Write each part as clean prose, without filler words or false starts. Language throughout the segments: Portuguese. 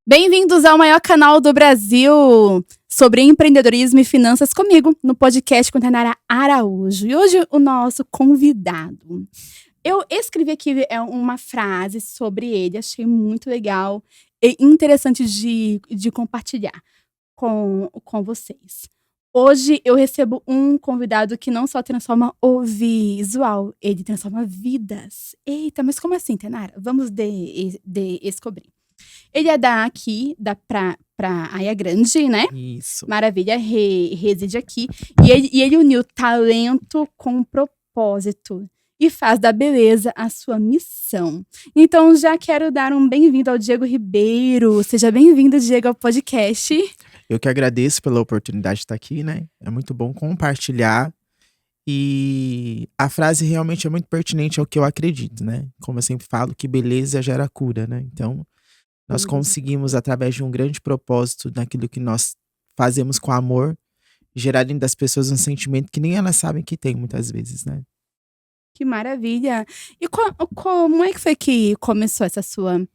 Bem-vindos ao maior canal do Brasil sobre empreendedorismo e finanças comigo, no podcast com Tainara Araújo. E hoje o nosso convidado. Eu escrevi aqui uma frase sobre ele, achei muito legal e interessante de compartilhar com vocês. Hoje eu recebo um convidado que não só transforma o visual, ele transforma vidas. Eita, mas como assim, Tainara? Vamos descobrir. Ele é daqui, pra Praia Grande, né? Isso. Maravilha, reside aqui. E ele uniu talento com propósito e faz da beleza a sua missão. Então, já quero dar um bem-vindo ao Diego Ribeiro. Seja bem-vindo, Diego, ao podcast. Eu que agradeço pela oportunidade de estar aqui, né? É muito bom compartilhar. E a frase realmente é muito pertinente ao que eu acredito, né? Como eu sempre falo, que beleza gera cura, né? Então, nós conseguimos, através de um grande propósito, naquilo que nós fazemos com amor, gerar dentro das pessoas um sentimento que nem elas sabem que tem, muitas vezes, né? Que maravilha! E como é que foi que começou essa sua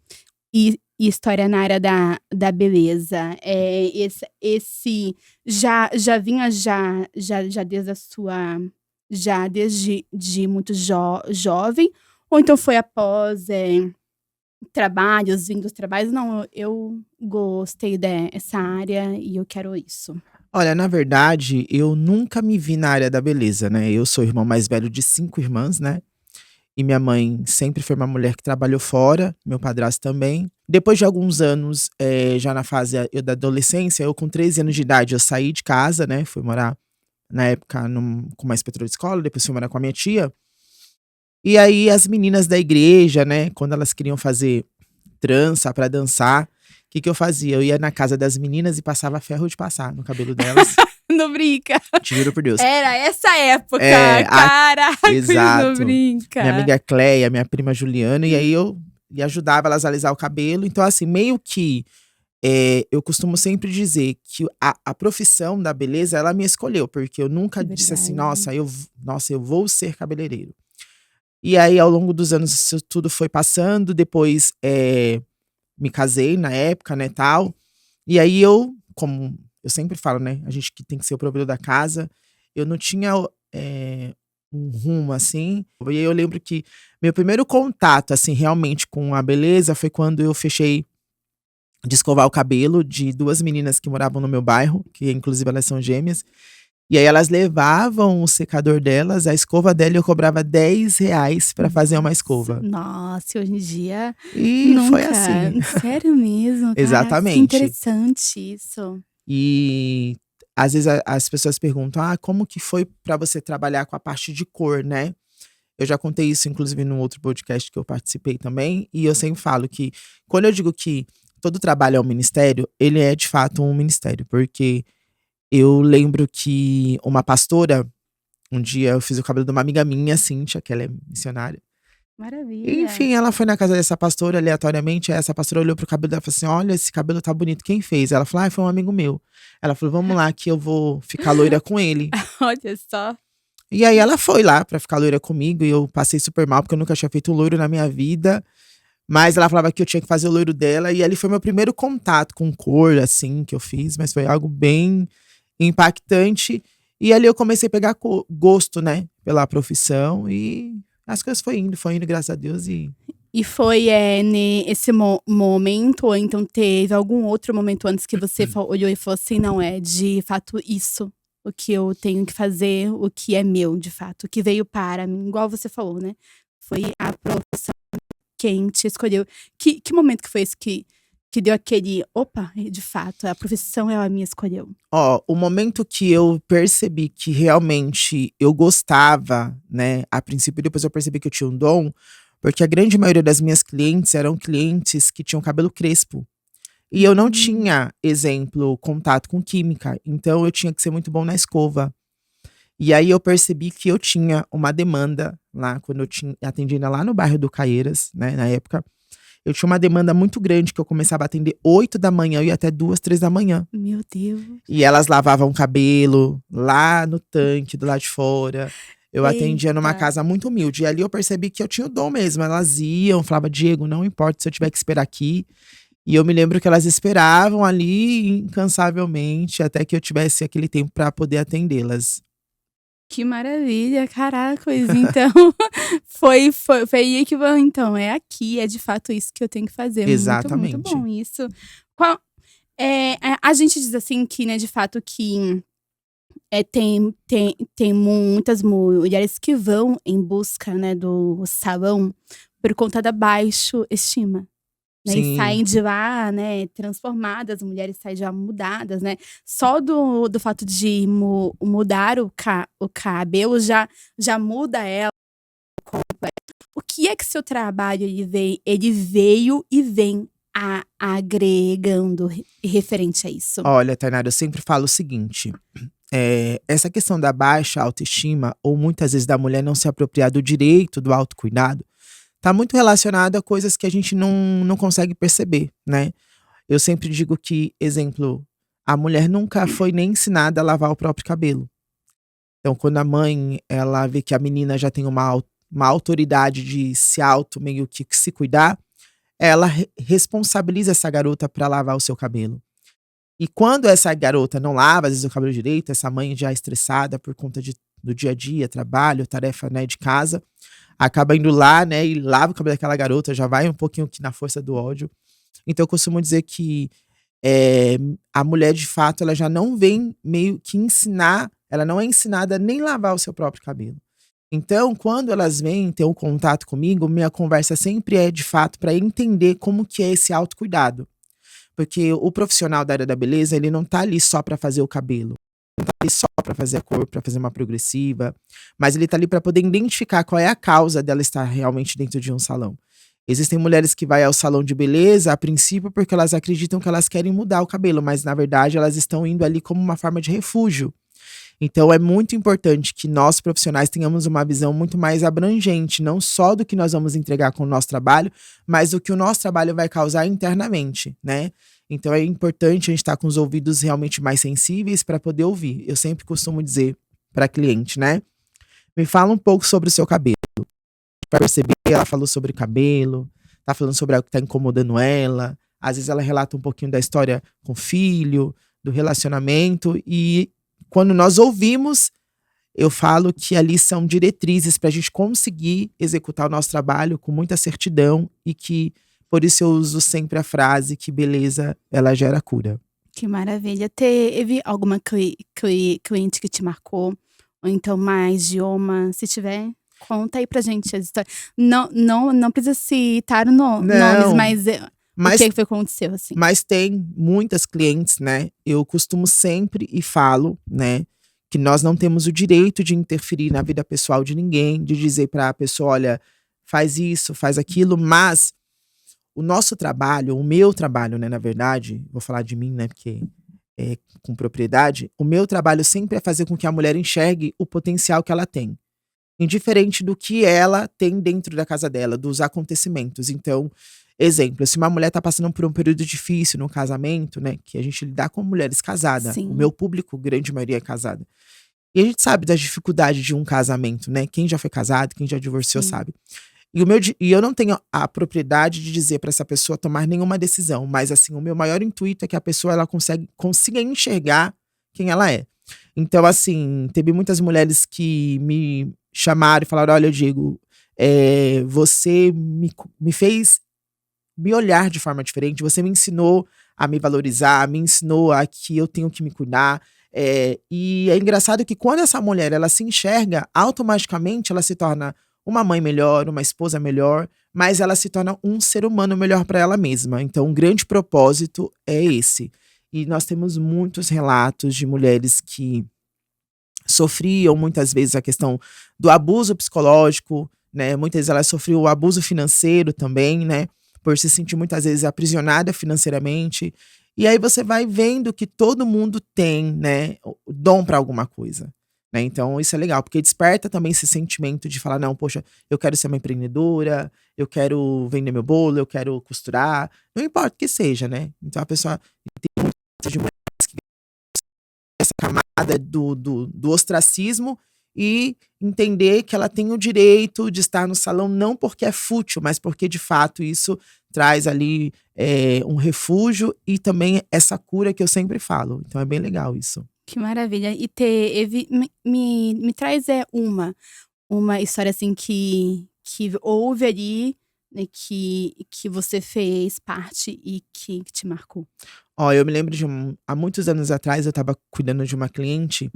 história na área da beleza? Esse já vinha desde a sua... Já desde muito jovem? Ou então foi após... trabalhos, vindo dos trabalhos, não, eu gostei dessa área e eu quero isso. Olha, na verdade, eu nunca me vi na área da beleza, né? Eu sou o irmão mais velho de 5 irmãs, né? E minha mãe sempre foi uma mulher que trabalhou fora, meu padrasto também. Depois de alguns anos, já na fase da adolescência, eu com 13 anos de idade, eu saí de casa, né? Fui morar, na época, com uma inspetora de escola, depois fui morar com a minha tia. E aí as meninas da igreja, né, quando elas queriam fazer trança pra dançar, o que que eu fazia? Eu ia na casa das meninas e passava ferro de passar no cabelo delas. Não brinca. Te juro por Deus. Era essa época, É, caraca, não exato. brinca. Minha amiga Cleia, minha prima Juliana, e aí eu ajudava elas a alisar o cabelo. Então, assim, meio que eu costumo sempre dizer que a profissão da beleza, ela me escolheu, porque eu nunca disse assim, Verdade. nossa, eu vou ser cabeleireiro. E aí, ao longo dos anos, isso tudo foi passando. Depois, me casei na época, né, tal. E aí como eu sempre falo, né, a gente que tem que ser o provedor da casa, eu não tinha um rumo, assim. E aí eu lembro que meu primeiro contato, assim, realmente com a beleza foi quando eu fechei de escovar o cabelo de 2 meninas que moravam no meu bairro, que inclusive elas são gêmeas. E aí elas levavam o secador delas, a escova dela, e eu cobrava R$ 10 pra fazer uma escova. Nossa, hoje em dia, E foi nunca. assim. Sério mesmo, caraca, que Exatamente. interessante isso. E às vezes as pessoas perguntam: "Ah, como que foi pra você trabalhar com a parte de cor, né?" Eu já contei isso inclusive num outro podcast que eu participei também, e eu sempre falo que quando eu digo que todo trabalho é um ministério, ele é de fato um ministério, porque eu lembro que uma pastora, um dia eu fiz o cabelo de uma amiga minha, Cíntia, que ela é missionária. Maravilha. Enfim, ela foi na casa dessa pastora aleatoriamente, aí essa pastora olhou pro cabelo dela e falou assim: "Olha, esse cabelo tá bonito, quem fez?" Ela falou: "Ah, foi um amigo meu." Ela falou: "Vamos lá que eu vou ficar loira com ele." Olha só. E aí ela foi lá pra ficar loira comigo e eu passei super mal, porque eu nunca tinha feito loiro na minha vida. Mas ela falava que eu tinha que fazer o loiro dela, e ali foi meu primeiro contato com cor, assim, que eu fiz, mas foi algo bem impactante. E ali eu comecei a pegar gosto, né, pela profissão, e as coisas foi indo, graças a Deus. E foi nesse momento, ou então teve algum outro momento antes que você olhou e falou assim: não, é de fato isso, o que eu tenho que fazer, o que é meu, de fato, o que veio para mim, igual você falou, né? Foi a profissão quem te escolheu. Que momento que foi esse que deu aquele, opa, de fato, a profissão é a minha escolheu. Ó, o momento que eu percebi que realmente eu gostava, né, a princípio, depois eu percebi que eu tinha um dom, porque a grande maioria das minhas clientes eram clientes que tinham cabelo crespo. E eu não tinha, exemplo, contato com química, então eu tinha que ser muito bom na escova. E aí eu percebi que eu tinha uma demanda lá, quando eu atendi ainda lá no bairro do Caieiras, né, na época. Eu tinha uma demanda muito grande, que eu começava a atender 8 da manhã e ia até 2, 3 da manhã. Meu Deus. E elas lavavam o cabelo lá no tanque, do lado de fora. Eu atendia numa Eita. casa muito humilde. E ali eu percebi que eu tinha o dom mesmo. Elas iam, falava: "Diego, não importa se eu tiver que esperar aqui." E eu me lembro que elas esperavam ali incansavelmente até que eu tivesse aquele tempo para poder atendê-las. Que maravilha, caracas, então foi aí que falou: "Então, é aqui, é de fato isso que eu tenho que fazer". Muito, muito Exatamente. bom isso. Qual a gente diz assim que, né, de fato que, tem muitas mulheres que vão em busca, né, do salão por conta da baixa estima. Né, e Sim, saem de lá, né, transformadas, mulheres saem já mudadas, né. Só do fato de mudar o cabelo já muda ela. O que é que seu trabalho ele veio e vem agregando referente a isso? olha, Tainara, eu sempre falo o seguinte, essa questão da baixa autoestima ou muitas vezes da mulher não se apropriar do direito do autocuidado, tá muito relacionado a coisas que a gente não consegue perceber, né. Eu sempre digo que, exemplo, a mulher nunca foi nem ensinada a lavar o próprio cabelo. Então quando a mãe, ela vê que a menina já tem uma autoridade de se auto meio que se cuidar, ela responsabiliza essa garota para lavar o seu cabelo. E quando essa garota não lava, às vezes, o cabelo direito, essa mãe já estressada por conta do dia a dia, trabalho, tarefa, né, de casa, acaba indo lá, né, e lava o cabelo daquela garota, já vai um pouquinho que na força do ódio. Então eu costumo dizer que, eh, a mulher de fato ela já não vem meio que ensinar, ela não é ensinada a nem lavar o seu próprio cabelo. Então quando elas vêm ter um contato comigo, minha conversa sempre é de fato para entender como que é esse autocuidado. Porque o profissional da área da beleza, ele não tá ali só para fazer o cabelo, não tá ali só para fazer a cor, para fazer uma progressiva, mas ele tá ali para poder identificar qual é a causa dela estar realmente dentro de um salão. Existem mulheres que vai ao salão de beleza, a princípio, porque elas acreditam que elas querem mudar o cabelo, mas na verdade elas estão indo ali como uma forma de refúgio. Então é muito importante que nós profissionais tenhamos uma visão muito mais abrangente, não só do que nós vamos entregar com o nosso trabalho, mas do que o nosso trabalho vai causar internamente, né. Então é importante a gente estar com os ouvidos realmente mais sensíveis para poder ouvir. Eu sempre costumo dizer para cliente, né: "Me fala um pouco sobre o seu cabelo". Pra perceber, ela falou sobre cabelo, tá falando sobre algo que tá incomodando ela, às vezes ela relata um pouquinho da história com o filho, do relacionamento e quando nós ouvimos, eu falo que ali são diretrizes para a gente conseguir executar o nosso trabalho com muita certidão e que por isso eu uso sempre a frase que beleza ela gera cura. Que maravilha. Teve alguma cliente que te marcou? Ou então mais de uma? Se tiver, conta aí pra gente as histórias. Não precisa citar nomes, Não, mas, o mas que foi que aconteceu, assim? mas tem muitas clientes, né, eu costumo sempre e falo, né, que nós não temos o direito de interferir na vida pessoal de ninguém, de dizer para a pessoa: "Olha, faz isso, faz aquilo", mas o nosso trabalho, o meu trabalho, né, na verdade, vou falar de mim, né, porque, com propriedade, o meu trabalho sempre é fazer com que a mulher enxergue o potencial que ela tem, indiferente do que ela tem dentro da casa dela, dos acontecimentos. Então, exemplo, se uma mulher tá passando por um período difícil no casamento, né, que a gente lidar com mulheres casadas, o Sim, meu público, grande maioria é casada. E a gente sabe das dificuldades de um casamento, né, quem já foi casado, quem já divorciou sim. sabe. E eu não tenho a propriedade de dizer para essa pessoa tomar nenhuma decisão, mas assim, o meu maior intuito é que a pessoa ela consiga enxergar quem ela é. Então assim, teve muitas mulheres que me chamaram e falaram: "Olha, Diego, você me fez me olhar de forma diferente, você me ensinou a me valorizar, me ensinou a que eu tenho que me cuidar". E é engraçado que quando essa mulher ela se enxerga, automaticamente ela se torna uma mãe melhor, uma esposa melhor, mas ela se torna um ser humano melhor para ela mesma. Então, um grande propósito é esse. E nós temos muitos relatos de mulheres que sofriam muitas vezes a questão do abuso psicológico, né, muitas vezes elas sofriam o abuso financeiro também, né, por se sentir muitas vezes aprisionada financeiramente. E aí você vai vendo que todo mundo tem, né, o dom para alguma coisa, né, então isso é legal, porque desperta também esse sentimento de falar: "Não, poxa, eu quero ser uma empreendedora, eu quero vender meu bolo, eu quero costurar", não importa o que seja, né. Então a pessoa tem muitas de mulheres que essa camada do ostracismo e entender que ela tem o direito de estar no salão, não porque é fútil, mas porque de fato isso traz ali um refúgio e também essa cura que eu sempre falo. Então é bem legal isso. Que maravilha. E me traz uma história assim que houve ali, né, que você fez parte e que te marcou. Ó, eu me lembro há muitos anos atrás, eu estava cuidando de uma cliente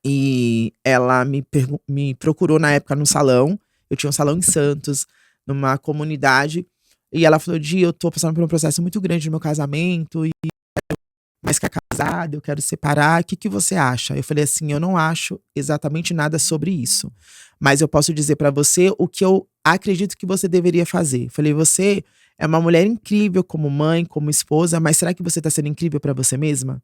e ela me procurou na época no salão. Eu tinha um salão em Santos, numa comunidade, e ela falou: Di, eu tô passando por um processo muito grande no meu casamento, e mais que casada, eu quero separar, o que que você acha? Eu falei assim: eu não acho exatamente nada sobre isso, mas eu posso dizer pra você o que eu acredito que você deveria fazer. Eu falei: você é uma mulher incrível como mãe, como esposa, mas será que você tá sendo incrível pra você mesma?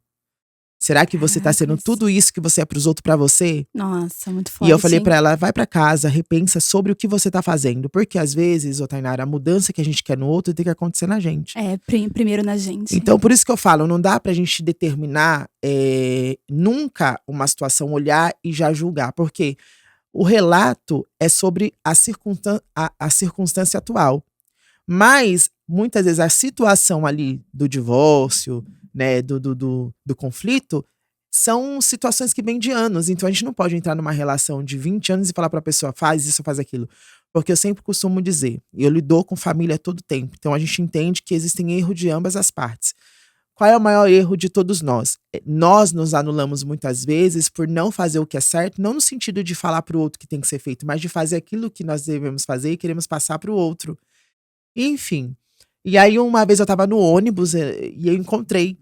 Será que você tá sendo Caracas. tudo isso que você é pros outros pra você? Nossa, muito E eu forte, falei hein. pra ela: vai pra casa, repensa sobre o que você tá fazendo, porque às vezes, ô Tainara, a mudança que a gente quer no outro tem que acontecer na gente. É, primeiro na gente. Então, por isso que eu falo, não dá pra gente determinar nunca uma situação, olhar e já julgar, porque o relato é sobre a circunstância atual. Mas, muitas vezes, a situação ali do divórcio, né, do conflito, são situações que vêm de anos. Então, a gente não pode entrar numa relação de 20 anos e falar pra pessoa: faz isso, faz aquilo. Porque eu sempre costumo dizer, eu lido com família todo tempo. Então, a gente entende que existem erros de ambas as partes. Qual é o maior erro de todos nós? Nós nos anulamos muitas vezes por não fazer o que é certo, não no sentido de falar pro outro que tem que ser feito, mas de fazer aquilo que nós devemos fazer e queremos passar pro outro. Enfim. E aí, uma vez eu estava no ônibus e eu encontrei,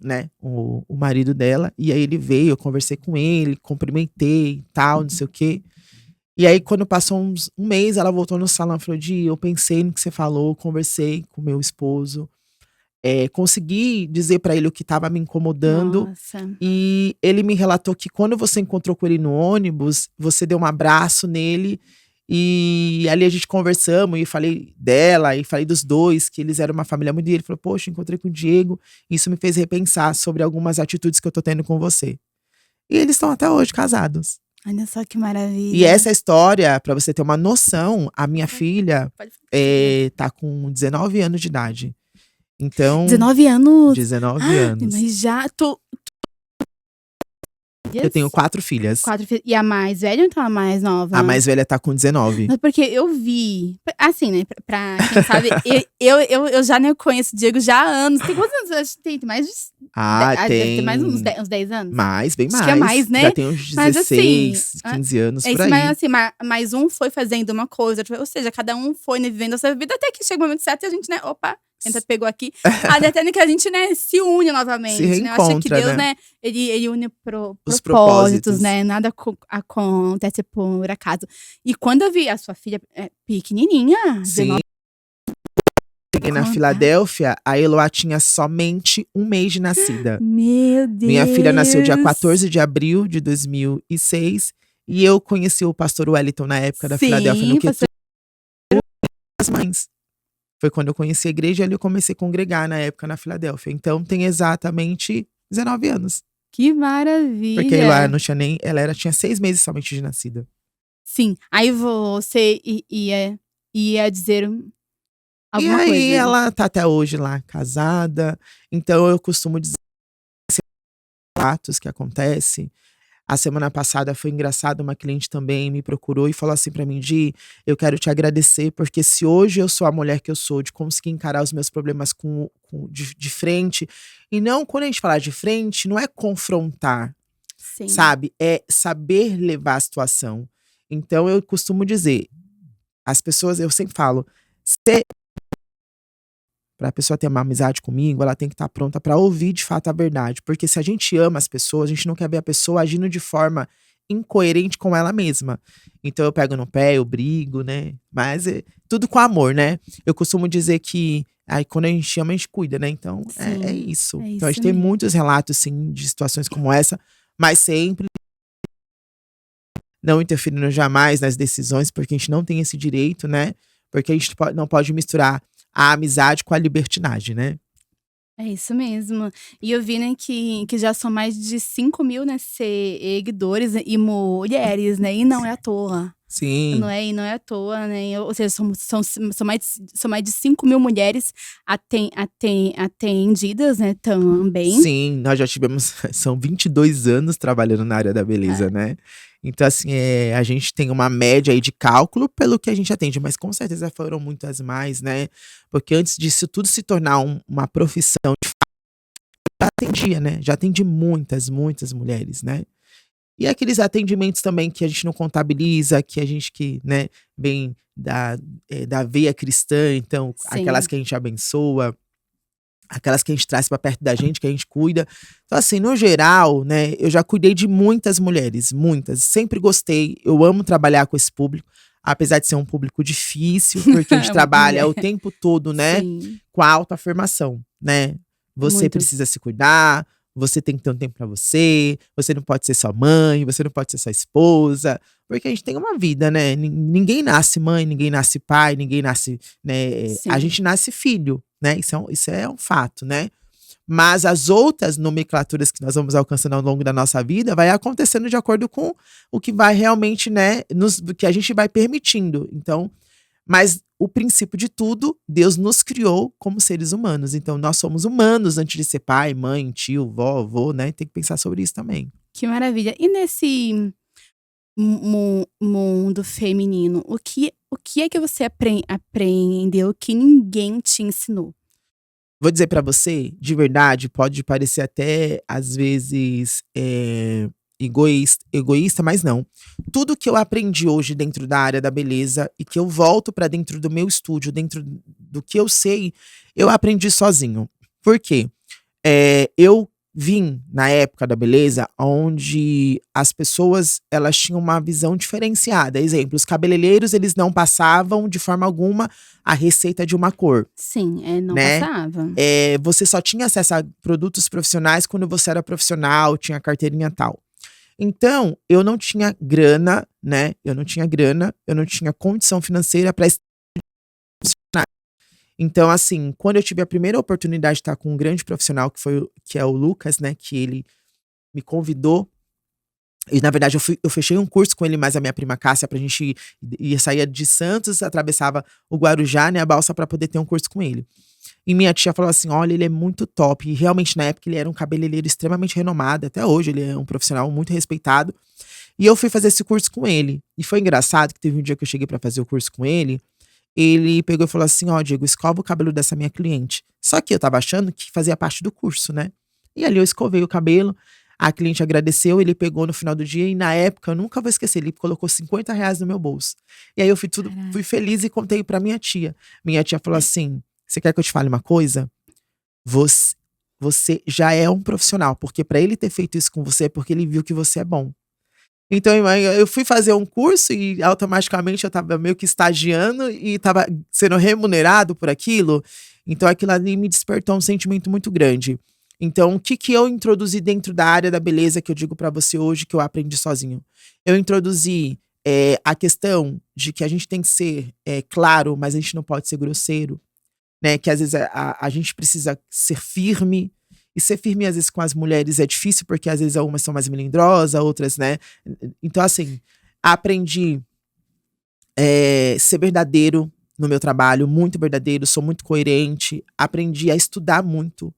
né, o marido dela. E aí ele veio, eu conversei com ele, cumprimentei e tal, não sei o quê. E aí, quando passou um mês, ela voltou no salão e falou: Di, eu pensei no que você falou, conversei com meu esposo, consegui dizer pra ele o que estava me incomodando. Nossa. E ele me relatou que quando você encontrou com ele no ônibus, você deu um abraço nele. E ali a gente conversamos e falei dela e falei dos dois, que eles eram uma família muito. E ele falou: poxa, encontrei com o Diego. Isso me fez repensar sobre algumas atitudes que eu tô tendo com você. E eles estão até hoje casados. Olha só que maravilha. E essa história, pra você ter uma noção, a minha filha Pode falar. tá com 19 anos de idade. Então, 19 anos? 19 anos. Mas já Eu tenho 4 filhas. 4 filhos. E a mais velha ou então a mais nova? A mais velha tá com 19. Não, porque eu vi, assim, né, pra quem sabe, eu já não conheço o Diego já há anos. Tem quantos anos? Acho que tem mais de deve ter mais uns 10 anos? Mais, bem Acho mais. que é mais, né? Já tem uns Mas, assim, 16, 15 anos por isso, aí. mas assim, mais um foi fazendo uma coisa, ou seja, cada um foi, né, vivendo a sua vida, até que chega o momento certo e a gente, né, opa, pegou aqui. Até que a gente, né, se une novamente, Se né? Eu acho que reencontra, Deus, né? né, ele une Os propósitos, né? Nada acontece por acaso. E quando eu vi a sua filha pequenininha, Sim. 19 Cheguei na Filadélfia, a Eloá tinha somente um mês de nascida. Meu Deus. Minha filha nasceu dia 14 de abril de 2006. E eu conheci o pastor Wellington na época da Filadélfia, no que as mães. Foi quando eu conheci a igreja e ali eu comecei a congregar na época na Filadélfia. Então tem exatamente 19 anos. Que maravilha. Porque a Eloá não tinha nem. Ela tinha 6 meses somente de nascida. Sim. Aí você ia dizer alguma e aí coisa. ela tá até hoje lá, casada. Então eu costumo dizer fatos que acontecem. A semana passada foi engraçado, uma cliente também me procurou e falou assim pra mim: Di, eu quero te agradecer, porque se hoje eu sou a mulher que eu sou, de conseguir encarar os meus problemas de frente, e não, quando a gente fala de frente, não é confrontar, Sim. sabe? É saber levar a situação. Então eu costumo dizer, as pessoas, eu sempre falo, pra pessoa ter uma amizade comigo, ela tem que estar pronta pra ouvir de fato a verdade. Porque se a gente ama as pessoas, a gente não quer ver a pessoa agindo de forma incoerente com ela mesma. Então eu pego no pé, eu brigo, né? Mas tudo com amor, né? Eu costumo dizer que quando a gente ama, a gente cuida, né? Então é isso. Então a gente tem muitos relatos, sim, de situações como essa, mas sempre não interferindo jamais nas decisões, porque a gente não tem esse direito, né? Porque a gente não pode misturar a amizade com a libertinagem, né? É isso mesmo. E eu vi, né, que já são mais de 5.000, né, seguidores e mulheres, né, e não é à toa. Sim. E não é à toa, né, ou seja, são mais de 5.000 mulheres atendidas, né, também. Sim, nós já tivemos são 22 anos trabalhando na área da beleza, É, né. Então assim, a gente tem uma média aí de cálculo pelo que a gente atende, mas com certeza foram muitas mais, né, porque antes disso tudo se tornar uma profissão, já atendia, né, já atendi muitas, muitas mulheres, né. E aqueles atendimentos também que a gente não contabiliza, que a gente que, né, vem da veia cristã, então aquelas sim. que a gente abençoa. Aquelas que a gente traz pra perto da gente, que a gente cuida. Então, assim, no geral, né, eu já cuidei de muitas mulheres, muitas. Sempre gostei. Eu amo trabalhar com esse público, apesar de ser um público difícil, porque a gente Muita trabalha mulher. o tempo todo, né, Sim, com a autoafirmação, né. Você muito. precisa se cuidar, você tem que ter um tempo pra você, você não pode ser só mãe, você não pode ser só esposa, porque a gente tem uma vida, né. Ninguém nasce mãe, ninguém nasce pai, ninguém nasce, né, a Sim. gente nasce filho, né, isso é um fato, né. Mas as outras nomenclaturas que nós vamos alcançando ao longo da nossa vida, vai acontecendo de acordo com o que vai realmente, né, do que a gente vai permitindo. Então, mas o princípio de tudo, Deus nos criou como seres humanos. Então nós somos humanos antes de ser pai, mãe, tio, vó, avô, né, tem que pensar sobre isso também. Que maravilha. E nesse mundo feminino, o que é que você aprendeu que ninguém te ensinou? Vou dizer pra você, de verdade, pode parecer até às vezes, egoísta, mas não. Tudo que eu aprendi hoje dentro da área da beleza e que eu volto pra dentro do meu estúdio, dentro do que eu sei, eu aprendi sozinho. Por quê? Eu vim na época da beleza onde as pessoas elas tinham uma visão diferenciada. Exemplo, os cabeleireiros eles não passavam de forma alguma a receita de uma cor, Sim, não né. passava. Você só tinha acesso a produtos profissionais quando você era profissional, tinha carteirinha tal. Então, eu não tinha grana, né, eu não tinha condição financeira para então, assim, quando eu tive a primeira oportunidade de estar com um grande profissional que é o Lucas, né, que ele me convidou, e na verdade eu fechei um curso com ele, mais a minha prima Cássia, pra gente ia saía de Santos, atravessava o Guarujá, né, a balsa pra poder ter um curso com ele. E minha tia falou assim: "Olha, ele é muito top", e realmente na época ele era um cabeleireiro extremamente renomado, até hoje ele é um profissional muito respeitado. E eu fui fazer esse curso com ele. E foi engraçado que teve um dia que eu cheguei pra fazer o curso com ele pegou e falou assim: "Ó, Diego, escova o cabelo dessa minha cliente". Só que eu estava achando que fazia parte do curso, né. E ali eu escovei o cabelo, a cliente agradeceu, ele pegou no final do dia e na época, eu nunca vou esquecer, ele colocou R$ 50 no meu bolso. E aí eu fui Caraca. feliz e contei pra minha tia. Minha tia falou assim: "Você quer que eu te fale uma coisa? Voc você já é um profissional, porque pra ele ter feito isso com você é porque ele viu que você é bom". Então eu fui fazer um curso e automaticamente eu estava meio que estagiando e estava sendo remunerado por aquilo, então aquilo ali me despertou um sentimento muito grande. Então o que que eu introduzi dentro da área da beleza que eu digo pra você hoje que eu aprendi sozinho? Eu introduzi, a questão de que a gente tem que ser, claro, mas a gente não pode ser grosseiro. Né, que às vezes a gente precisa ser firme, e ser firme às vezes com as mulheres é difícil, porque às vezes algumas são mais melindrosas, outras, né. Então assim, aprendi, ser verdadeiro no meu trabalho, muito verdadeiro, sou muito coerente, aprendi a estudar muito,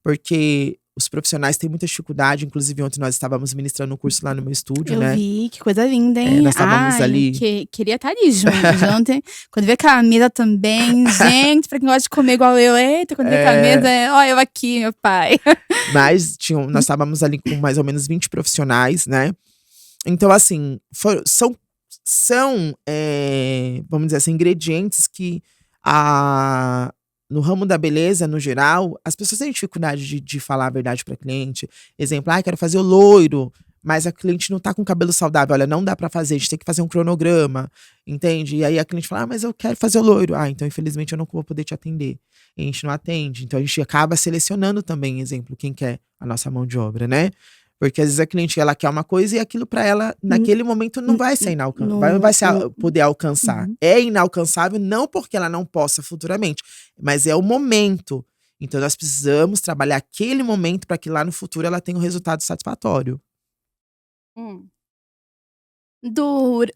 porque os profissionais têm muita dificuldade, inclusive ontem nós estávamos ministrando um curso lá no meu estúdio, Eu né. vi, que coisa linda, hein. Nós estávamos Ai, ali queria estar ali junto, hein. Quando vê aquela mesa também, gente, pra quem gosta de comer igual eu, eita, quando vê aquela mesa, é, ó eu aqui, meu pai. mas nós estávamos ali com mais ou menos 20 profissionais, né. Então, assim, vamos dizer assim, ingredientes que a no ramo da beleza, no geral, as pessoas têm dificuldade de falar a verdade para cliente. Exemplo: "Ai, quero fazer o loiro", mas a cliente não tá com cabelo saudável. "Olha, não dá para fazer, a gente tem que fazer um cronograma", entende? E aí a cliente fala: "Ah, mas eu quero fazer o loiro". "Ah, então infelizmente eu não vou poder te atender". E a gente não atende. Então a gente acaba selecionando também, exemplo, quem quer a nossa mão de obra, né? Porque às vezes a cliente ela quer uma coisa e aquilo para ela, N naquele momento, não n vai ser n vai não ser não poder alcançar. uhum. É inalcançável, não porque ela não possa futuramente, mas é o momento. Então, nós precisamos trabalhar aquele momento para que lá no futuro ela tenha um resultado satisfatório. Hum.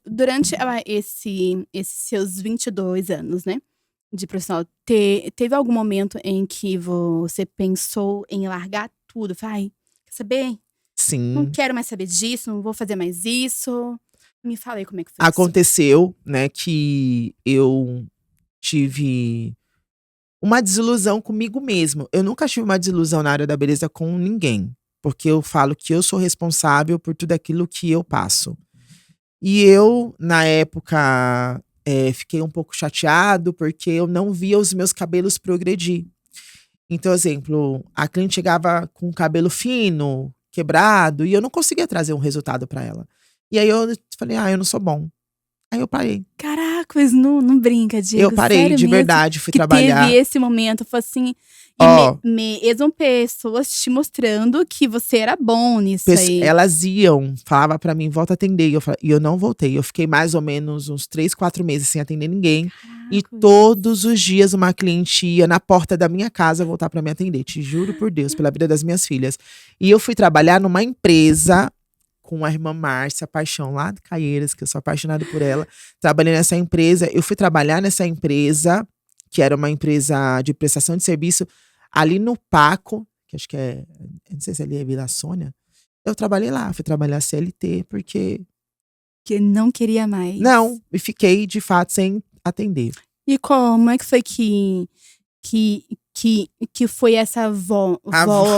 Durante esses seus 22 anos, né, de profissional, teve algum momento em que você pensou em largar tudo? Ai, quer saber? Não Sim, quero mais saber disso, não vou fazer mais isso. Me fala aí como é que foi isso. aconteceu, né, que eu tive uma desilusão comigo mesmo. Eu nunca tive uma desilusão na área da beleza com ninguém, porque eu falo que eu sou responsável por tudo aquilo que eu passo. E eu, na época, fiquei um pouco chateado, porque eu não via os meus cabelos progredir. Então, exemplo, a cliente chegava com o cabelo fino, quebrado, e eu não conseguia trazer um resultado pra ela. E aí eu falei: "Ah, eu não sou bom". Aí eu parei. Caracas, não brinca, Eu Diego, parei sério de mesmo? verdade, fui Que teve trabalhar. esse momento, foi assim, e Ó, mesmo pessoas te mostrando que você era bom nisso aí. elas iam, falava pra mim: "Volta a atender", e eu não voltei. Eu fiquei mais ou menos uns 3, 4 meses sem atender ninguém, e Caracas. todos os dias uma cliente ia na porta da minha casa voltar pra me atender, te juro por Deus, pela vida das minhas filhas. E eu fui trabalhar numa empresa com a irmã Márcia Paixão, lá de Caieiras, que eu sou apaixonada por ela. Trabalhei nessa empresa, eu fui trabalhar nessa empresa, que era uma empresa de prestação de serviço, ali no Paco, que acho que não sei se ali é Vila Sônia. Eu trabalhei lá, fui trabalhar CLT, porque Que não queria mais. não, e fiquei de fato sem atender. E como é que foi que que foi essa A,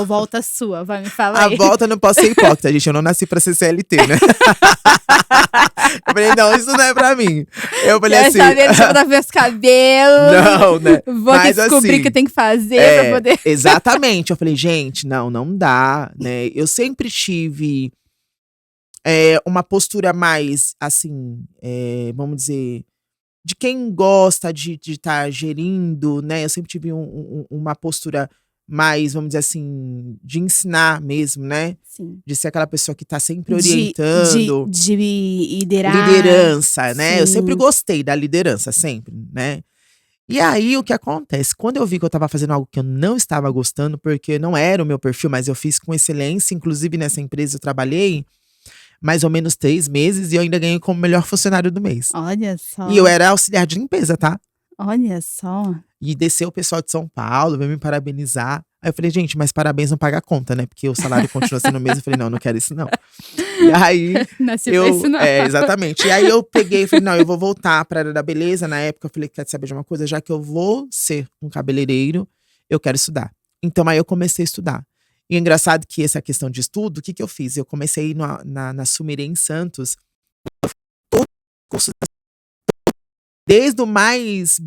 volta sua? Vai, me fala a aí. volta eu não posso ser hipócrita, gente. Eu não nasci pra ser CLT, né? Eu falei, não, isso não é pra mim. Eu falei Quer assim. saber? Deixa eu botar meus cabelos. Não, né? Vou aqui Mas descobrir o assim, que tem que fazer pra poder. exatamente. Eu falei, gente, não dá, né? Eu sempre tive uma postura mais, assim, vamos dizer, de quem gosta de estar gerindo, né? Eu sempre tive uma postura mais, vamos dizer assim, de ensinar mesmo, né? Sim. De ser aquela pessoa que tá sempre De orientando. de liderar. Liderança, né? Eu sempre Sim. gostei da liderança, sempre, né? E aí, o que acontece? Quando eu vi que eu estava fazendo algo que eu não estava gostando, porque não era o meu perfil, mas eu fiz com excelência, inclusive nessa empresa eu trabalhei mais ou menos 3 meses e eu ainda ganhei como melhor funcionário do mês. Olha E eu só, era auxiliar de limpeza, tá? olha só. E desceu o pessoal de São Paulo, veio me parabenizar. Aí eu falei, gente, mas parabéns não paga a conta, né? Porque o salário continua sendo o mesmo. Eu falei, não quero isso não. E aí, Nasci pra isso não. exatamente. E aí eu peguei e falei, não, eu vou voltar pra área da beleza. Na época eu falei, quer saber de uma coisa? Já que eu vou ser um cabeleireiro, eu quero estudar. Então aí eu comecei a estudar. E é engraçado que essa questão de estudo, o que que eu fiz? Eu comecei a ir na Sumirê em Santos, todo curso, desde o mais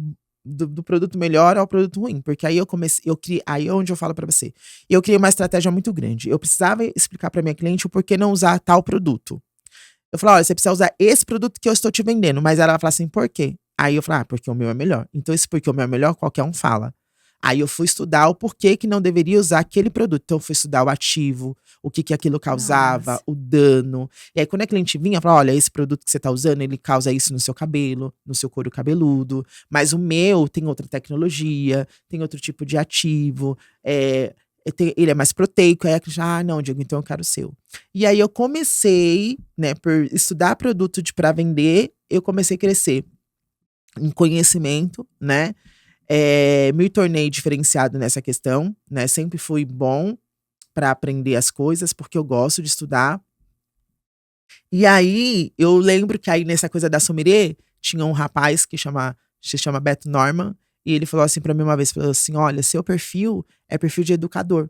do produto melhor ao produto ruim, porque aí eu comecei, aí é onde eu falo pra você. Eu criei uma estratégia muito grande. Eu precisava explicar pra minha cliente o porquê não usar tal produto. Eu falei, olha, você precisa usar esse produto que eu estou te vendendo, mas ela vai falar assim, por quê? Aí eu falei, porque o meu é melhor. Então, esse porque o meu é melhor, qualquer um fala. Aí eu fui estudar o porquê que não deveria usar aquele produto. Então, eu fui estudar o ativo, o que que aquilo causava, Nossa. o dano. E aí, quando a cliente vinha, eu falava, olha, esse produto que você está usando, ele causa isso no seu cabelo, no seu couro cabeludo. Mas o meu tem outra tecnologia, tem outro tipo de ativo, ele é mais proteico. Aí a cliente, não, Diego, então eu quero o seu. E aí eu comecei, né, por estudar produto para vender, eu comecei a crescer em conhecimento, né? Me tornei diferenciado nessa questão, né? Sempre fui bom para aprender as coisas, porque eu gosto de estudar. E aí, eu lembro que aí nessa coisa da sommelier, tinha um rapaz que se chama Beto Norman, e ele falou assim para mim uma vez, falou assim, olha, seu perfil é perfil de educador.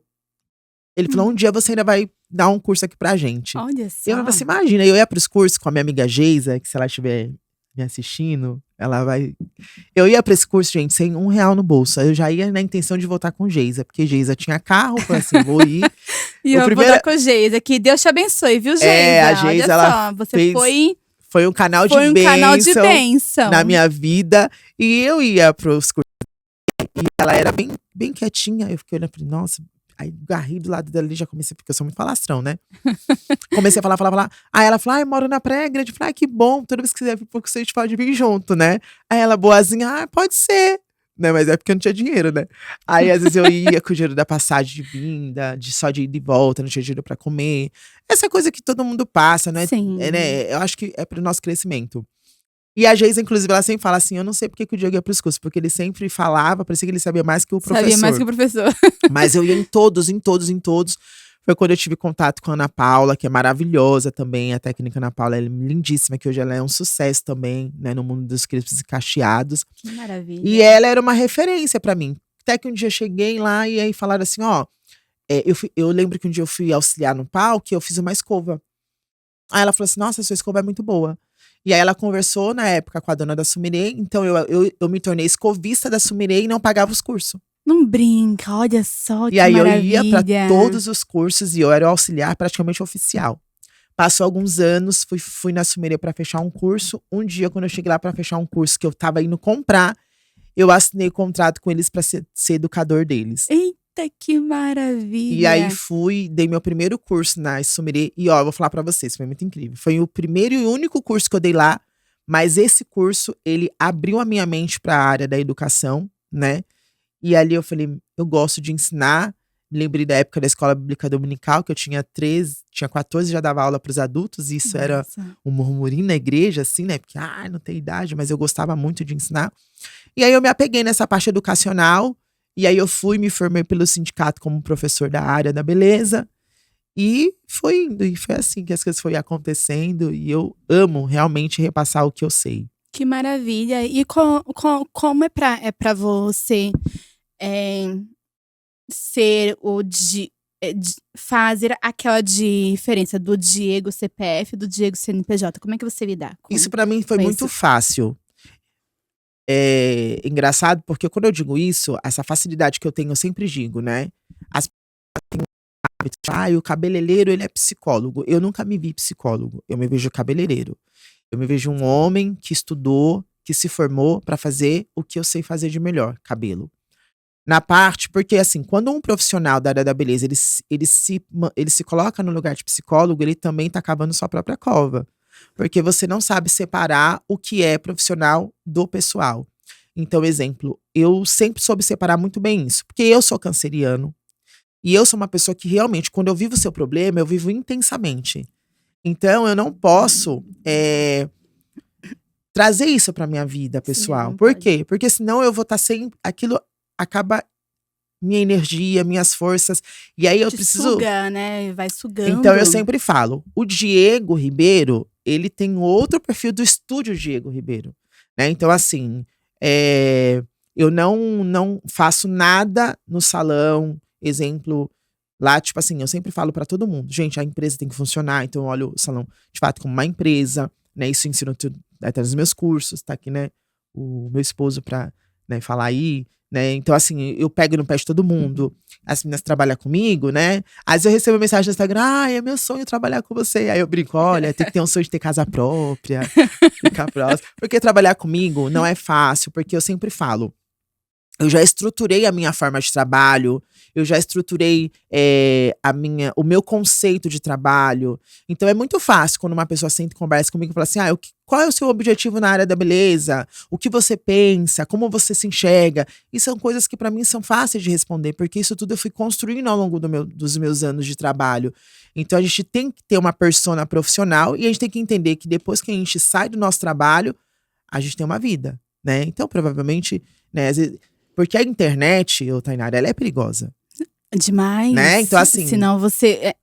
Ele falou, um dia você ainda vai dar um curso aqui pra gente. Olha Eu só. falei assim, imagina, eu ia pros cursos com a minha amiga Geisa, que se ela estiver me assistindo, ela vai. Eu ia pra esse curso, gente, sem R$1 no bolso. Aí eu já ia na intenção de voltar com Geisa, porque Geisa tinha carro, eu falei assim, vou ir. E eu vou dar com o Geisa. Que Deus te abençoe, viu, Geisa? A Geisa, Olha ela só, você fez. Foi um canal de canal de bênção bênção. na minha vida. E eu ia pros cursos. E ela era bem, bem quietinha. Eu fiquei olhando e falei, nossa. Aí garri do lado dela ali, já comecei, porque eu sou muito falastrão, né? Comecei a falar. Aí ela falou, eu moro na Praia Grande. Eu falei, que bom, toda vez que quiser vir pro você, a gente pode vir junto, né? Aí ela, boazinha, pode ser, né? Mas é porque eu não tinha dinheiro, né? Aí, às vezes, eu ia com o dinheiro da passagem de vinda, só de ida e volta, não tinha dinheiro pra comer. Essa coisa que todo mundo passa, né? Sim. Né? Eu acho que é pro nosso crescimento. E a Geisa, inclusive, ela sempre fala assim: eu não sei porque que o Diogo ia pros cursos, porque ele sempre falava, parecia que ele sabia mais que o professor. Sabia mais que o professor. Mas eu ia em todos, em todos, em todos. Foi quando eu tive contato com a Ana Paula, que é maravilhosa também. A técnica Ana Paula é lindíssima, que hoje ela é um sucesso também, né, no mundo dos crespos e cacheados. Que maravilha. E ela era uma referência pra mim. Até que um dia eu cheguei lá e aí falaram assim: ó, eu lembro que um dia eu fui auxiliar no palco e eu fiz uma escova. Aí ela falou assim: nossa, sua escova é muito boa. E aí ela conversou na época com a dona da Sumirê, então eu me tornei escovista da Sumirê e não pagava os cursos. Não brinca, olha só que E aí maravilha. eu ia pra todos os cursos e eu era o auxiliar praticamente oficial. Passou alguns anos, fui na Sumirê pra fechar um curso. Um dia, quando eu cheguei lá pra fechar um curso que eu tava indo comprar, eu assinei o contrato com eles pra ser educador deles. Eita, que maravilha. E aí dei meu primeiro curso na Sumirê. E ó, eu vou falar pra vocês, foi muito incrível. Foi o primeiro e único curso que eu dei lá. Mas esse curso, ele abriu a minha mente pra área da educação, né? E ali eu falei, eu gosto de ensinar. Me lembrei da época da escola bíblica dominical, que eu tinha 14 e já dava aula para os adultos. E isso era um murmurinho na igreja, assim, né? Porque, não tem idade, mas eu gostava muito de ensinar. E aí eu me apeguei nessa parte educacional. E aí eu me formei pelo sindicato como professor da área da beleza. E foi indo, e foi assim que as coisas foram acontecendo. E eu amo realmente repassar o que eu sei. Que maravilha. E como é pra você ser fazer aquela diferença do Diego CPF e do Diego CNPJ? Como é que você lidar com isso? Pra mim foi muito fácil. É engraçado porque quando eu digo isso, essa facilidade que eu tenho, eu sempre digo, né? As pessoas têm o cabeleireiro, ele é psicólogo. Eu nunca me vi psicólogo, eu me vejo cabeleireiro. Eu me vejo um homem que estudou, que se formou pra fazer o que eu sei fazer de melhor, cabelo. Na parte, porque assim, quando um profissional da área da beleza, ele se coloca no lugar de psicólogo, ele também tá cavando sua própria cova. Porque você não sabe separar o que é profissional do pessoal. Então, exemplo, eu sempre soube separar muito bem isso. Porque eu sou canceriano. E eu sou uma pessoa que realmente, quando eu vivo o seu problema, eu vivo intensamente. Então, eu não posso trazer isso pra minha vida pessoal. Sim, Por quê? Porque senão eu vou estar sem aquilo. Acaba minha energia, minhas forças. E aí eu preciso. Suga, né? Vai sugando. Então eu sempre falo: o Diego Ribeiro, ele tem outro perfil do estúdio Diego Ribeiro. Né? Então, assim, eu não faço nada no salão. Exemplo, lá, tipo assim, eu sempre falo pra todo mundo: gente, a empresa tem que funcionar. Então, eu olho o salão de fato como uma empresa. Né? Isso eu ensino tudo até nos meus cursos. Tá aqui, né? O meu esposo pra, né, falar aí. Né? Então, assim, eu pego no pé de todo mundo. As meninas trabalham comigo, né? Às vezes eu recebo mensagem no Instagram: é meu sonho trabalhar com você. Aí eu brinco: olha, tem que ter um sonho de ter casa própria, ficar próximo. Porque trabalhar comigo não é fácil, porque eu sempre falo: eu já estruturei a minha forma de trabalho, eu já estruturei o meu conceito de trabalho. Então é muito fácil quando uma pessoa senta e conversa comigo e fala assim: qual é o seu objetivo na área da beleza? O que você pensa? Como você se enxerga? E são coisas que pra mim são fáceis de responder, porque isso tudo eu fui construindo ao longo dos meus anos de trabalho. Então a gente tem que ter uma persona profissional e a gente tem que entender que depois que a gente sai do nosso trabalho, a gente tem uma vida, né? Então provavelmente, né, às vezes, porque a internet, Tainara, ela é perigosa. Demais. Né? Então, assim. Senão você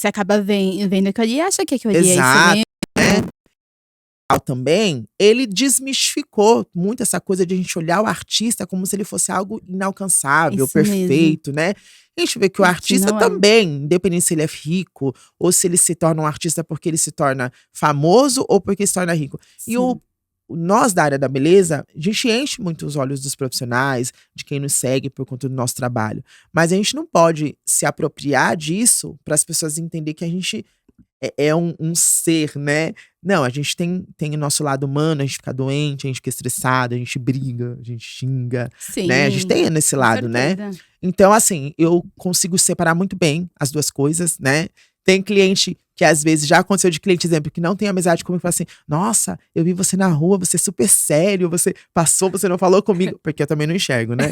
acaba vendo aquilo ali e acha que aquilo ali exato, é isso mesmo. Né? Também, ele desmistificou muito essa coisa de a gente olhar o artista como se ele fosse algo inalcançável, Isso perfeito, né? A gente vê que o artista não também, independente se ele é rico, ou se ele se torna um artista porque ele se torna famoso ou porque se torna rico. Sim. E nós da área da beleza, a gente enche muito os olhos dos profissionais, de quem nos segue por conta do nosso trabalho. Mas a gente não pode se apropriar disso para as pessoas entenderem que a gente é um ser, né? Não, a gente tem o nosso lado humano, a gente fica doente, a gente fica estressado, a gente briga, a gente xinga, Sim, né? A gente tem nesse lado, né? Então, assim, eu consigo separar muito bem as duas coisas, né? Tem cliente Que às vezes já aconteceu de cliente, exemplo, que não tem amizade comigo, fala assim: nossa, eu vi você na rua, você é super sério, você passou, você não falou comigo, porque eu também não enxergo, né?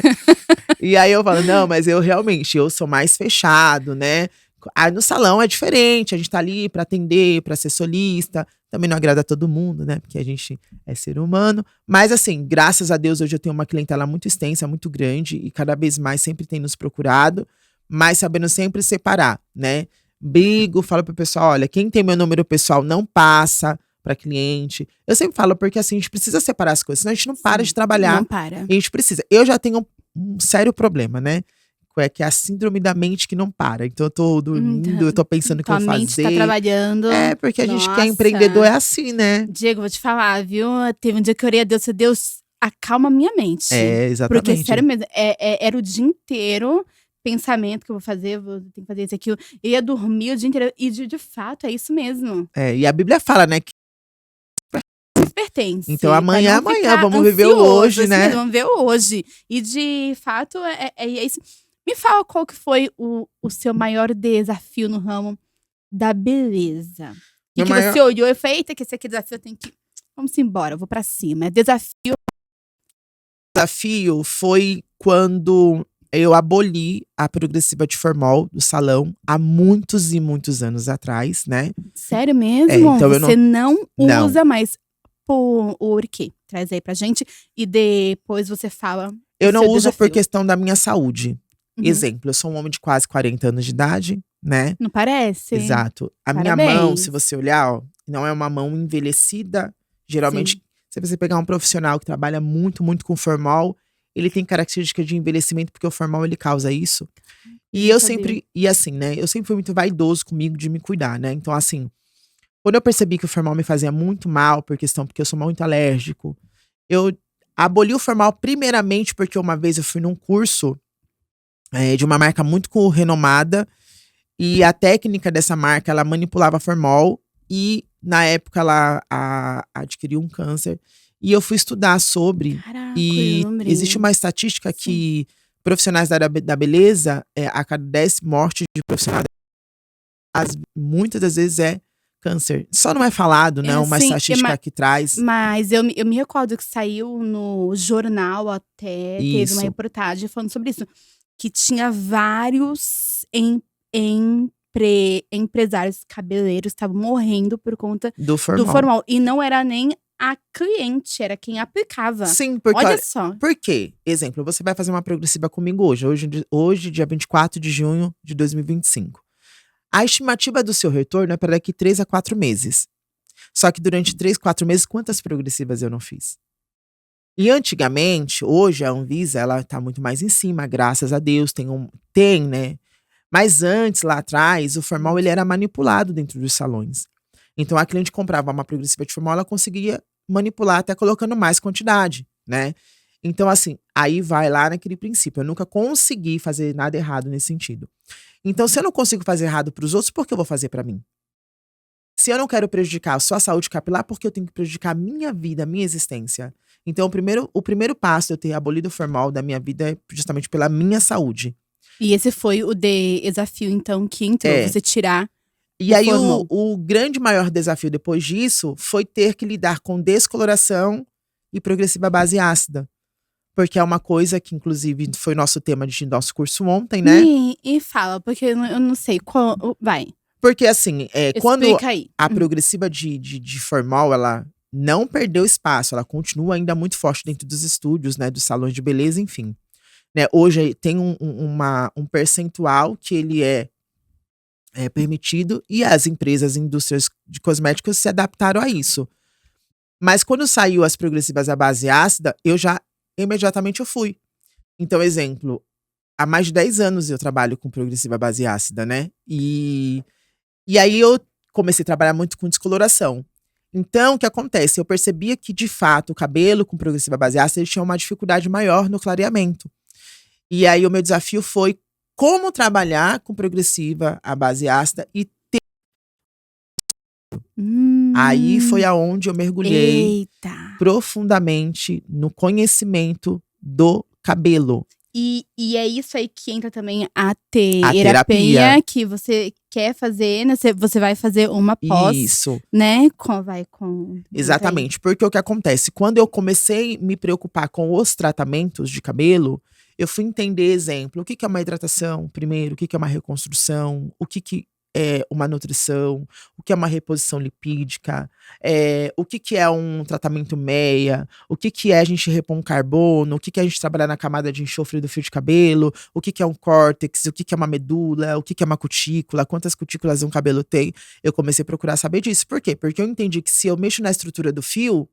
E aí eu falo: não, mas eu realmente, eu sou mais fechado, né? Aí no salão é diferente, a gente tá ali pra atender, pra ser solista. Também não agrada a todo mundo, né? Porque a gente é ser humano. Mas assim, graças a Deus, hoje eu tenho uma clientela muito extensa, muito grande. E cada vez mais sempre tem nos procurado. Mas sabendo sempre separar, né? Brigo, falo pro pessoal: olha, quem tem meu número pessoal não passa pra cliente. Eu sempre falo porque assim, a gente precisa separar as coisas, senão a gente não para de trabalhar. Não para. E a gente precisa. Eu já tenho um sério problema, né? Que é a síndrome da mente que não para. Então eu tô dormindo, eu tô pensando o que eu Tua vou mente tá fazer. trabalhando. É, porque a gente que é Nossa. empreendedor é assim, né? Diego, vou te falar, viu? Teve um dia que eu orei a Deus, Deus, acalma a minha mente. É, exatamente. Porque, sério mesmo, era o dia inteiro pensamento que eu vou fazer, vou ter que fazer isso, aquilo. Eu ia dormir o dia inteiro. E de fato, é isso mesmo. É, e a Bíblia fala, né? Que Pertence. então amanhã, Pra não amanhã, ficar vamos viver o ansioso, hoje, assim né? mesmo, vamos ver o hoje. E de fato, é isso. Me fala qual que foi o seu maior desafio no ramo da beleza. E Meu que maior- você olhou e falou: eita, que esse aqui desafio eu tenho que. Vamos embora, eu vou pra cima. É desafio. desafio foi quando eu aboli a progressiva de formol do salão há muitos e muitos anos atrás, né? Sério mesmo? Então eu Você não Não. usa mais por quê? Traz aí pra gente. E depois você fala. Eu o não seu uso por desafio. questão da minha saúde. Uhum. Exemplo, eu sou um homem de quase 40 anos de idade, né? Não parece? Exato. A minha Parabéns. mão, se você olhar, ó, não é uma mão envelhecida. Geralmente, Sim. se você pegar um profissional que trabalha muito, muito com formal, ele tem características de envelhecimento, porque o formal ele causa isso. E eu sabia. sempre, e assim, né? Eu sempre fui muito vaidoso comigo de me cuidar, né? Então, assim, quando eu percebi que o formal me fazia muito mal, porque eu sou muito alérgico, eu aboli o formal primeiramente porque uma vez eu fui num curso de uma marca muito renomada. E a técnica dessa marca, ela manipulava formol e na época ela adquiriu um câncer. E eu fui estudar sobre. Caraca, E eu lembrei. existe uma estatística Sim. que profissionais da beleza, a cada 10 mortes de profissionais, muitas das vezes é câncer. Só não é falado, né? Uma Sim, estatística que traz. mas eu me recordo que saiu no jornal até, teve Isso. uma reportagem falando sobre isso. Que tinha vários empresários cabeleireiros que estavam morrendo por conta Do do formal. formal. E não era nem a cliente, era quem aplicava. Sim, porque Olha olha, só. por quê? Exemplo, você vai fazer uma progressiva comigo hoje, dia 24 de junho de 2025. A estimativa do seu retorno é para daqui 3 a 4 meses. Só que durante 3, 4 meses, quantas progressivas eu não fiz? E antigamente, hoje a Anvisa, ela tá muito mais em cima, graças a Deus, tem, né? Mas antes, lá atrás, o formal ele era manipulado dentro dos salões. Então a cliente comprava uma progressiva de formal, ela conseguia manipular até colocando mais quantidade, né? Então assim, aí vai lá naquele princípio, eu nunca consegui fazer nada errado nesse sentido. Então se eu não consigo fazer errado para os outros, por que eu vou fazer para mim? Se eu não quero prejudicar a sua saúde capilar, por que eu tenho que prejudicar a minha vida, a minha existência? Então o primeiro passo de eu ter abolido o formal da minha vida é justamente pela minha saúde. E esse foi o desafio, então, que entrou. É. Você tirar. E aí formol. o grande maior desafio depois disso foi ter que lidar com descoloração e progressiva base ácida. Porque é uma coisa que, inclusive, foi nosso tema de nosso curso ontem, né? E fala, porque eu não sei qual. Vai, Porque, assim, quando explica aí. a progressiva de formal, ela não perdeu espaço, ela continua ainda muito forte dentro dos estúdios, né? Dos salões de beleza, enfim. Né, hoje tem um percentual que ele é permitido e as empresas, indústrias de cosméticos se adaptaram a isso. Mas quando saiu as progressivas à base ácida, imediatamente eu fui. Então, exemplo, há mais de 10 anos eu trabalho com progressiva à base ácida, né? E aí eu comecei a trabalhar muito com descoloração. Então, o que acontece? Eu percebia que, de fato, o cabelo com progressiva à base ácida ele tinha uma dificuldade maior no clareamento. E aí o meu desafio foi como trabalhar com progressiva à base ácida e aí foi aonde eu mergulhei Eita. profundamente no conhecimento do cabelo. E é isso aí que entra também a terapia. terapia que quer fazer, né? Você vai fazer uma pós, Isso, né? exatamente. Porque o que acontece? Quando eu comecei a me preocupar com os tratamentos de cabelo, eu fui entender, exemplo, o que que é uma hidratação, primeiro, o que que é uma reconstrução, o que que é uma nutrição, o que é uma reposição lipídica, o que que é um tratamento meia, o que que é a gente repor um carbono, o que que é a gente trabalhar na camada de enxofre do fio de cabelo, o que que é um córtex, o que que é uma medula, o que que é uma cutícula, quantas cutículas um cabelo tem. Eu comecei a procurar saber disso. Por quê? Porque eu entendi que se eu mexo na estrutura do fio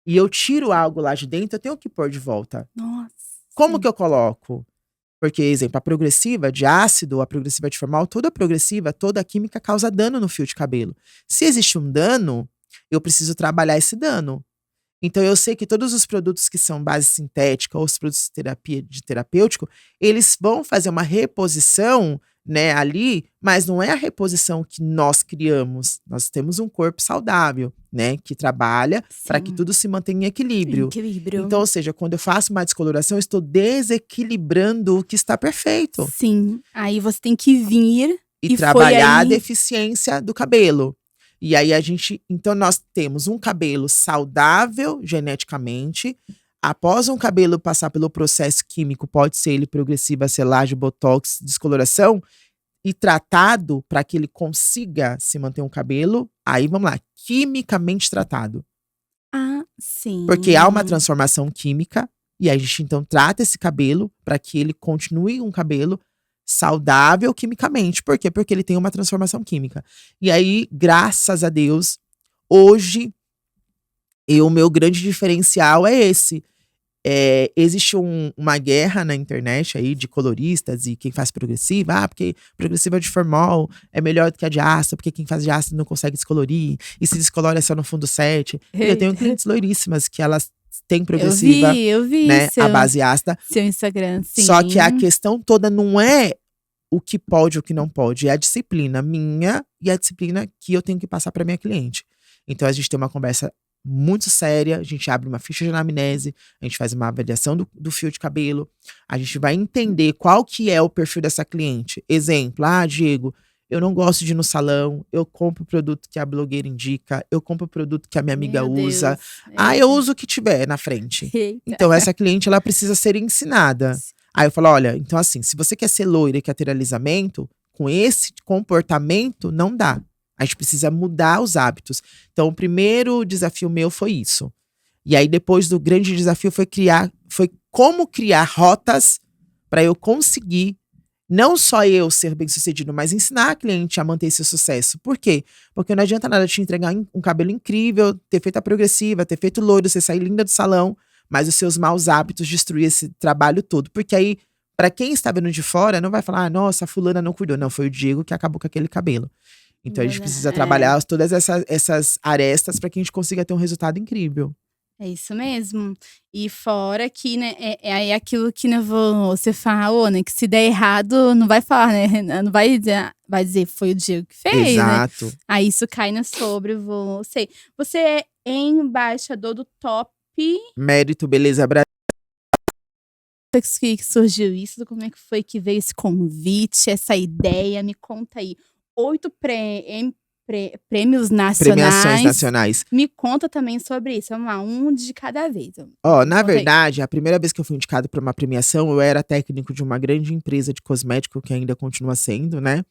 e eu tiro algo lá de dentro, eu tenho que pôr de volta. Nossa. Como que eu coloco? Porque, exemplo, a progressiva de ácido, a progressiva de formal, toda progressiva, toda a química causa dano no fio de cabelo. Se existe um dano, eu preciso trabalhar esse dano. Então, eu sei que todos os produtos que são base sintética ou os produtos de terapêutico, eles vão fazer uma reposição, né, ali, mas não é a reposição que nós criamos. Nós temos um corpo saudável, né, que trabalha para que Sim. tudo se mantenha em equilíbrio. Equilíbrio. Então, ou seja, quando eu faço uma descoloração, eu estou desequilibrando o que está perfeito. Sim. Aí você tem que vir E e trabalhar a foi aí. deficiência do cabelo. E aí então nós temos um cabelo saudável geneticamente. Após um cabelo passar pelo processo químico, pode ser ele progressiva, selagem, botox, descoloração, e tratado para que ele consiga se manter um cabelo, aí vamos lá, quimicamente tratado. Ah, sim. Porque há uma transformação química, e aí a gente então trata esse cabelo para que ele continue um cabelo saudável quimicamente. Por quê? Porque ele tem uma transformação química. E aí, graças a Deus, hoje, o meu grande diferencial é esse. Existe uma guerra na internet aí de coloristas e quem faz progressiva. Porque progressiva de formol é melhor do que a de ácido, porque quem faz de ácido não consegue descolorir. E se descolora é só no fundo 7. E eu tenho clientes loiríssimas que elas têm progressiva, Eu vi né, a base ácida. Seu Instagram, sim. Só que a questão toda não é o que pode ou o que não pode, é a disciplina minha e a disciplina que eu tenho que passar para minha cliente. Então a gente tem uma conversa muito séria, a gente abre uma ficha de anamnese, a gente faz uma avaliação do fio de cabelo, a gente vai entender qual que é o perfil dessa cliente. Exemplo, Diego, eu não gosto de ir no salão, eu compro o produto que a blogueira indica, eu compro o produto que a minha amiga usa. Eu uso o que tiver na frente. Eita. Então essa cliente, ela precisa ser ensinada. Aí eu falo, olha, então assim, se você quer ser loira e quer ter alisamento, com esse comportamento não dá. A gente precisa mudar os hábitos. Então o primeiro desafio meu foi isso. E aí depois do grande desafio foi como criar rotas para eu conseguir, não só eu ser bem-sucedido, mas ensinar a cliente a manter esse sucesso. Por quê? Porque não adianta nada te entregar um cabelo incrível, ter feito a progressiva, ter feito loiro, você sair linda do salão, mas os seus maus hábitos destruir esse trabalho todo. Porque aí, para quem está vendo de fora, não vai falar, nossa, a fulana não cuidou. Não, foi o Diego que acabou com aquele cabelo. Então a gente precisa trabalhar todas essas arestas para que a gente consiga ter um resultado incrível. É isso mesmo. E fora que, né, é aquilo que, né, você falou, né, que se der errado, não vai falar, né, não vai dizer foi o Diego que fez, Exato. né? Aí isso cai, né, sobre você. Você é embaixador do Top. Mérito Beleza Brasil. Que surgiu isso? Como é que foi que veio esse convite, essa ideia? Me conta aí. 8 prêmios nacionais. Premiações nacionais. Me conta também sobre isso. Vamos lá, um de cada vez. Na verdade, a primeira vez que eu fui indicado para uma premiação, eu era técnico de uma grande empresa de cosmético, que ainda continua sendo, né?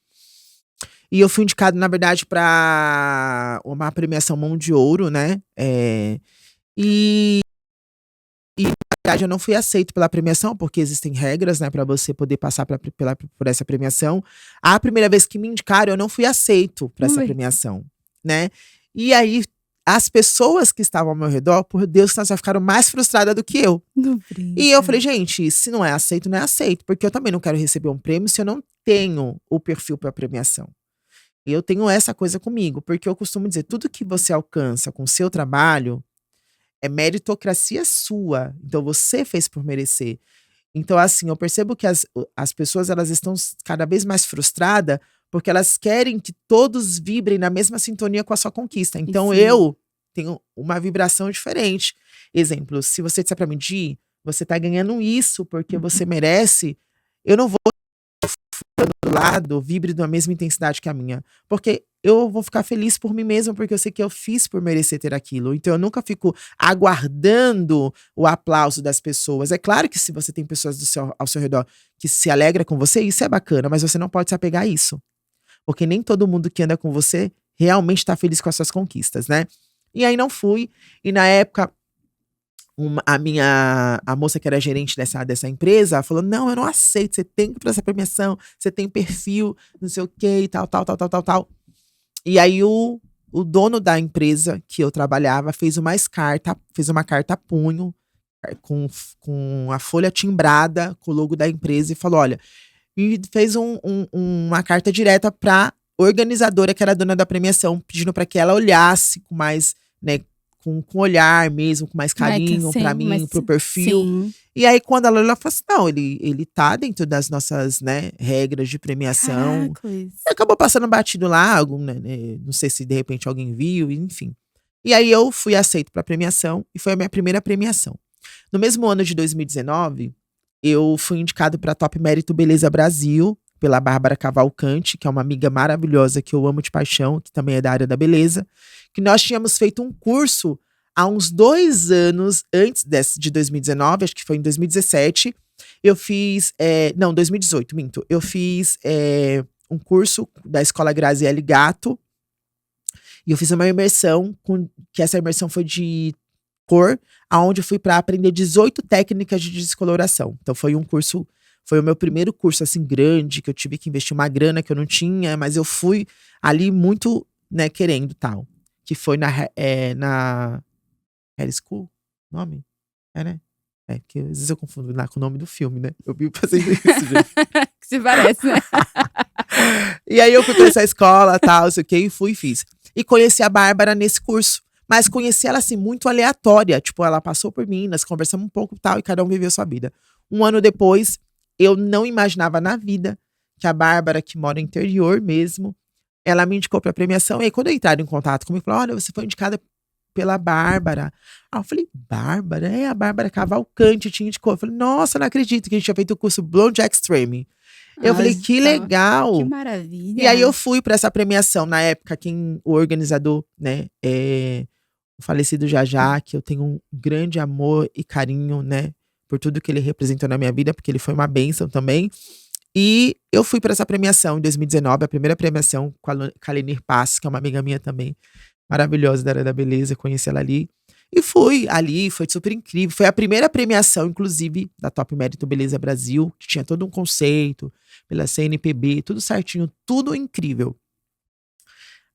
E eu fui indicado, na verdade, para uma premiação Mão de Ouro, né? E na verdade eu não fui aceito pela premiação, porque existem regras, né, para você poder passar por essa premiação. A primeira vez que me indicaram, eu não fui aceito para essa premiação, né? E aí, as pessoas que estavam ao meu redor, por Deus, elas já ficaram mais frustradas do que eu. E eu falei, gente, se não é aceito, não é aceito. Porque eu também não quero receber um prêmio se eu não tenho o perfil para premiação. E eu tenho essa coisa comigo, porque eu costumo dizer, tudo que você alcança com o seu trabalho é meritocracia sua. Então você fez por merecer. Então, assim, eu percebo que as pessoas, elas estão cada vez mais frustradas porque elas querem que todos vibrem na mesma sintonia com a sua conquista. Então, eu tenho uma vibração diferente. Exemplo, se você disser pra mim, Di, você tá ganhando isso porque você merece, eu não vou do lado vibre da mesma intensidade que a minha. Porque eu vou ficar feliz por mim mesma, porque eu sei que eu fiz por merecer ter aquilo. Então eu nunca fico aguardando o aplauso das pessoas. É claro que se você tem pessoas ao seu redor que se alegra com você, isso é bacana, mas você não pode se apegar a isso. Porque nem todo mundo que anda com você realmente está feliz com as suas conquistas, né? E aí não fui. E na época, a moça que era gerente dessa empresa falou: não, eu não aceito, você tem que ir pra essa premiação, você tem perfil, não sei o que, e tal, tal, tal, tal, tal, tal. E aí o dono da empresa que eu trabalhava fez uma carta a punho, com a folha timbrada, com o logo da empresa, e falou: olha, e fez uma carta direta pra organizadora, que era a dona da premiação, pedindo para que ela olhasse com mais, né, com olhar mesmo, com mais carinho pra mim, pro perfil. Sim. E aí, quando ela olhou, ela falou assim: não, ele tá dentro das nossas, né, regras de premiação. Caracas. E acabou passando batido lá, não sei se de repente alguém viu, enfim. E aí eu fui aceito pra premiação, e foi a minha primeira premiação. No mesmo ano de 2019, eu fui indicado pra Top Mérito Beleza Brasil, pela Bárbara Cavalcante, que é uma amiga maravilhosa que eu amo de paixão, que também é da área da beleza, que nós tínhamos feito um curso há uns 2 anos antes de 2019, acho que foi em 2017. Eu fiz, 2018, minto. Eu fiz um curso da Escola Graziele Gatto, e eu fiz uma imersão, que essa imersão foi de cor, aonde eu fui para aprender 18 técnicas de descoloração. Então foi o meu primeiro curso assim grande, que eu tive que investir uma grana que eu não tinha, mas eu fui ali muito, né, querendo tal. Que foi na Hair School, nome? É, né? É, porque às vezes eu confundo com o nome do filme, né? Eu vi fazendo isso, gente. Que se parece, né? E aí eu fui pra essa escola, tal, sei o que, e fui e fiz. E conheci a Bárbara nesse curso. Mas conheci ela, assim, muito aleatória. Tipo, ela passou por mim, nós conversamos um pouco e tal, e cada um viveu sua vida. 1 ano depois, eu não imaginava na vida que a Bárbara, que mora no interior mesmo, ela me indicou pra premiação. E aí, quando eu entraram em contato comigo, falou: olha, você foi indicada pela Bárbara. Aí eu falei: Bárbara? É a Bárbara Cavalcante te indicou. Eu falei: nossa, não acredito que a gente tinha feito o curso Blonde Extreme. Eu falei: que legal. Que maravilha. E aí eu fui pra essa premiação. Na época, o organizador, né, o falecido Jajá, que eu tenho um grande amor e carinho, né, por tudo que ele representou na minha vida, porque ele foi uma bênção também. E eu fui pra essa premiação em 2019, a primeira premiação com a Lenir Passos, que é uma amiga minha também, maravilhosa da área da beleza, conheci ela ali. E fui ali, foi super incrível. Foi a primeira premiação, inclusive, da Top Mérito Beleza Brasil, que tinha todo um conceito, pela CNPB, tudo certinho, tudo incrível.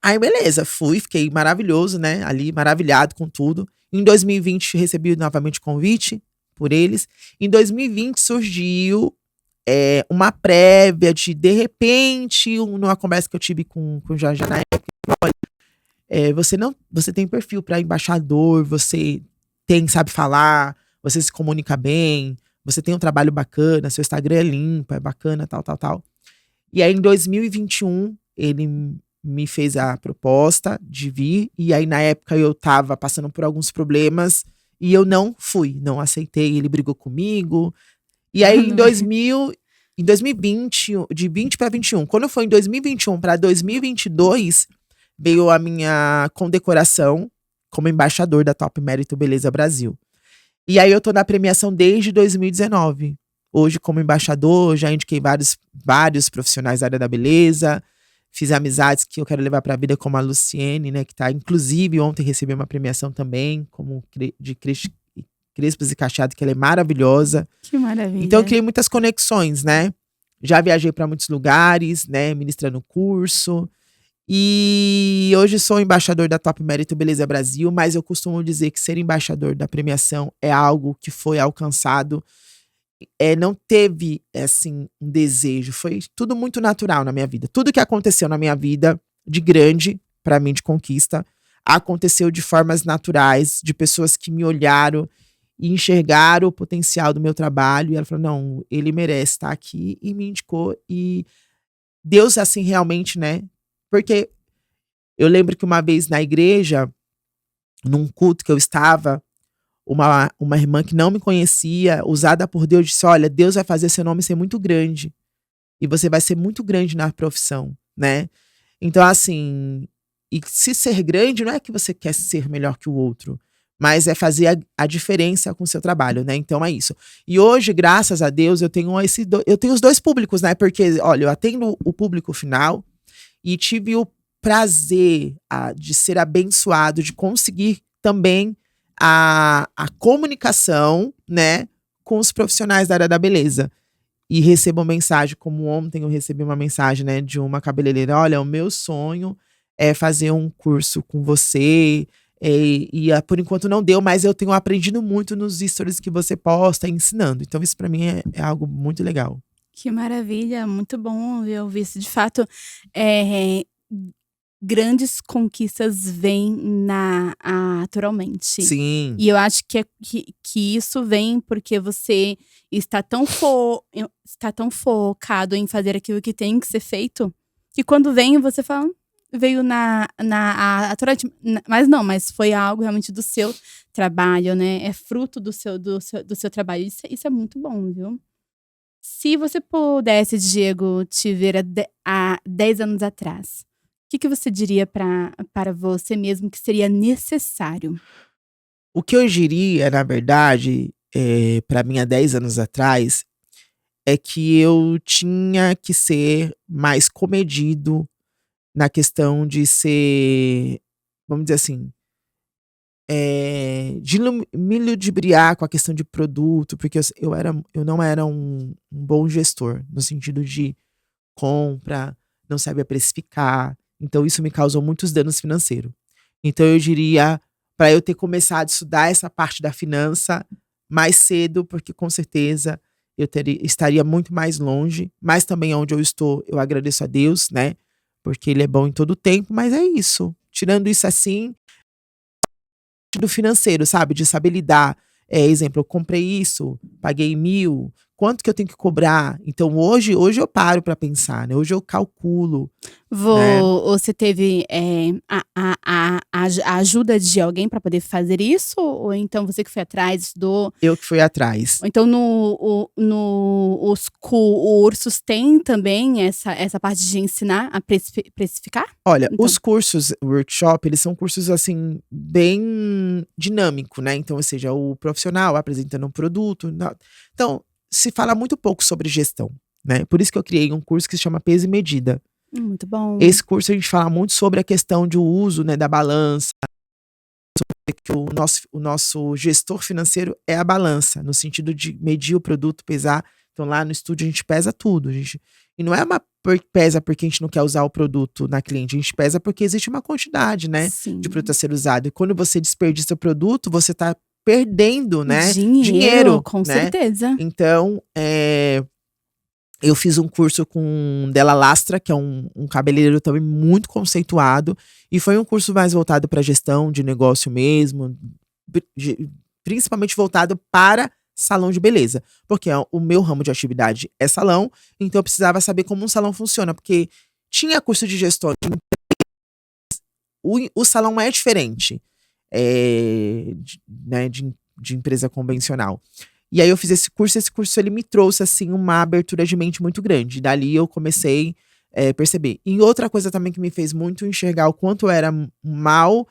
Aí, beleza, fiquei maravilhoso, né? Ali, maravilhado com tudo. Em 2020, recebi novamente o convite por eles. Em 2020, surgiu uma prévia de repente, numa conversa que eu tive com o Jorge na época. Olha, você tem perfil para embaixador, você sabe falar, você se comunica bem, você tem um trabalho bacana, seu Instagram é limpo, é bacana, tal, tal, tal. E aí, em 2021, ele me fez a proposta de vir, e aí na época eu tava passando por alguns problemas, e eu não fui, não aceitei, ele brigou comigo. E aí, em 2020, de 20 para 21, quando foi em 2021 para 2022, veio a minha condecoração como embaixador da Top Mérito Beleza Brasil. E aí eu tô na premiação desde 2019. Hoje, como embaixador, já indiquei vários profissionais da área da beleza. Fiz amizades que eu quero levar pra vida, como a Luciene, né? Que tá, inclusive, ontem recebi uma premiação também, como de Crespos e Cacheado, que ela é maravilhosa. Que maravilha. Então eu criei muitas conexões, né? Já viajei para muitos lugares, né? Ministrando curso. E hoje sou embaixador da Top Mérito Beleza Brasil, mas eu costumo dizer que ser embaixador da premiação é algo que foi alcançado. Não teve, assim, um desejo. Foi tudo muito natural na minha vida. Tudo que aconteceu na minha vida, de grande, para mim, de conquista, aconteceu de formas naturais, de pessoas que me olharam e enxergaram o potencial do meu trabalho. E ela falou: não, ele merece estar aqui, e me indicou. E Deus, assim, realmente, né? Porque eu lembro que uma vez na igreja, num culto que eu estava, uma irmã que não me conhecia, usada por Deus, disse: olha, Deus vai fazer seu nome ser muito grande. E você vai ser muito grande na profissão, né? Então, assim, e se ser grande não é que você quer ser melhor que o outro, mas é fazer a diferença com o seu trabalho, né? Então é isso. E hoje, graças a Deus, eu tenho os dois públicos, né? Porque, olha, eu atendo o público final e tive o prazer de ser abençoado, de conseguir também a comunicação, né, com os profissionais da área da beleza. E recebo mensagem, como ontem eu recebi uma mensagem, né, de uma cabeleireira: olha, o meu sonho é fazer um curso com você. Por enquanto não deu, mas eu tenho aprendido muito nos stories que você posta ensinando. Então, isso para mim é algo muito legal. Que maravilha, muito bom eu ouvir isso. De fato, eh, grandes conquistas vêm naturalmente. Sim, E eu acho que isso vem porque você está tão focado em fazer aquilo que tem que ser feito, que quando vem você fala: "Veio mas não, mas foi algo realmente do seu trabalho, né, é fruto do seu trabalho". Isso é muito bom, viu. Se você pudesse, Diego, te ver há 10 anos atrás, o que você diria para você mesmo que seria necessário? o que eu diria, na verdade, para mim há 10 anos atrás, é que eu tinha que ser mais comedido na questão de ser, vamos dizer assim, me ludibriar com a questão de produto, porque eu não era um bom gestor, no sentido de compra, não sabia precificar, então isso me causou muitos danos financeiros. Então eu diria para eu ter começado a estudar essa parte da finança mais cedo, porque com certeza estaria muito mais longe, mas também onde eu estou, eu agradeço a Deus, né, porque ele é bom em todo o tempo, mas é isso. Tirando isso, assim, do financeiro, sabe, de saber lidar. Exemplo, eu comprei isso, paguei 1.000, quanto que eu tenho que cobrar? Então hoje eu paro para pensar, né, hoje eu calculo, né. Você teve, a ajuda de alguém para poder fazer isso, ou então você que foi atrás, estudou? Eu que fui atrás. Ou então os cursos têm também essa parte de ensinar a precificar? Olha, Então os cursos workshop, eles são cursos, assim, bem dinâmico, né, então, ou seja, o profissional apresentando um produto, então, se fala muito pouco sobre gestão, né, por isso que eu criei um curso que se chama Peso e Medida. muito bom. Esse curso a gente fala muito sobre a questão de uso, né, da balança, que o nosso gestor financeiro é a balança, no sentido de medir o produto, pesar. Então lá no estúdio a gente pesa tudo, e não é pesa porque a gente não quer usar o produto na cliente, a gente pesa porque existe uma quantidade, né, de produto a Sim. ser usado. E quando você desperdiça o produto, você está perdendo, né, Dinheiro, dinheiro, com né. certeza. Então, eu fiz um curso com Della Lastra, que é um cabeleireiro também muito conceituado, e foi um curso mais voltado para gestão de negócio mesmo, principalmente voltado para salão de beleza, porque o meu ramo de atividade é salão, então eu precisava saber como um salão funciona, porque tinha curso de gestão, o salão é diferente, né, de empresa convencional. E aí eu fiz esse curso ele me trouxe, assim, uma abertura de mente muito grande. Dali eu comecei, perceber. E outra coisa também que me fez muito enxergar o quanto eu era mal,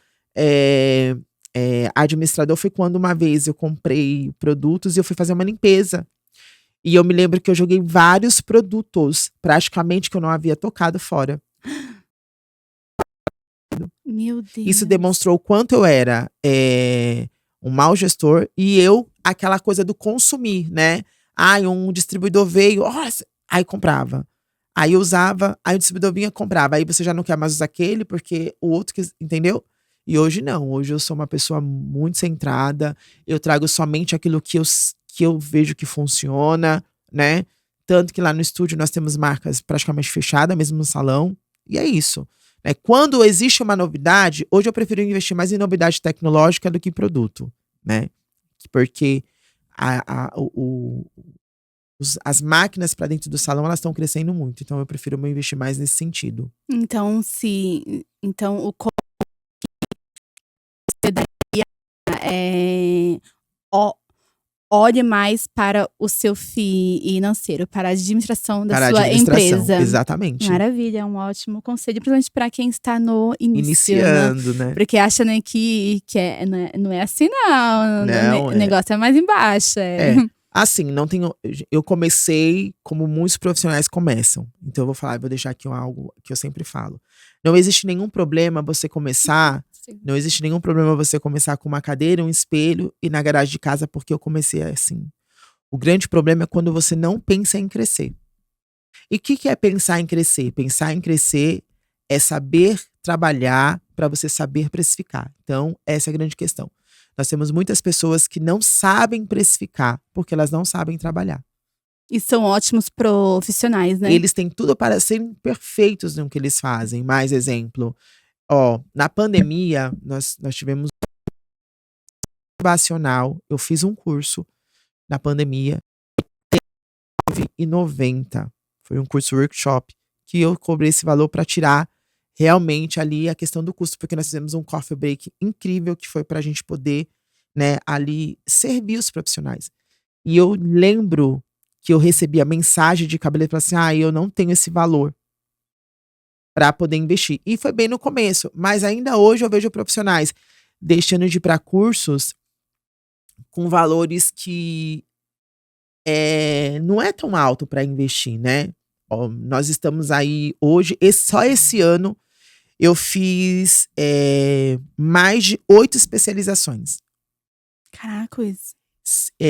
administrador foi quando uma vez eu comprei produtos e eu fui fazer uma limpeza. E eu me lembro que eu joguei vários produtos, praticamente que eu não havia tocado fora. Meu Isso Deus. demonstrou o quanto eu era, um mau gestor e eu aquela coisa do consumir, né. Ai, um distribuidor veio, nossa, aí comprava. Aí eu usava, aí o distribuidor vinha, comprava. Aí você já não quer mais usar aquele, porque o outro quis, entendeu? E hoje não, hoje eu sou uma pessoa muito centrada, eu trago somente aquilo que eu vejo que funciona, né. Tanto que lá no estúdio nós temos marcas praticamente fechada, mesmo no salão, e é isso. Quando existe uma novidade, hoje eu prefiro investir mais em novidade tecnológica do que em produto, né. Porque as máquinas para dentro do salão, elas estão crescendo muito, então eu prefiro investir mais nesse sentido. Então o co você daria, eh, olhe mais para o seu financeiro, para a administração da Para a sua administração, empresa. exatamente. Maravilha, é um ótimo conselho, principalmente para quem está no início, né? Iniciando, né? Porque acha, né, que não é assim, não. Não, O negócio é mais embaixo. É. Assim, não tenho. Eu comecei como muitos profissionais começam. Então eu vou falar, vou deixar aqui algo que eu sempre falo. Não existe nenhum problema você começar. Sim. Não existe nenhum problema você começar com uma cadeira, um espelho e na garagem de casa, porque eu comecei assim. O grande problema é quando você não pensa em crescer. E o que é pensar em crescer? Pensar em crescer é saber trabalhar para você saber precificar. Então, essa é a grande questão. Nós temos muitas pessoas que não sabem precificar porque elas não sabem trabalhar. E são ótimos profissionais, né? Eles têm tudo para serem perfeitos no que eles fazem. Mais exemplo, na pandemia, nós tivemos motivacional. Eu fiz um curso na pandemia, R$9,90. Foi um curso workshop que eu cobrei esse valor para tirar realmente ali a questão do custo, porque nós fizemos um coffee break incrível que foi para a gente poder, né, ali servir os profissionais. E eu lembro que eu recebi a mensagem de cabeleireiro e falei assim: eu não tenho esse valor para poder investir. E foi bem no começo, mas ainda hoje eu vejo profissionais deixando de ir para cursos com valores que não é tão alto para investir, né? Nós estamos aí hoje, só esse ano eu fiz mais de 8 especializações. Caracas.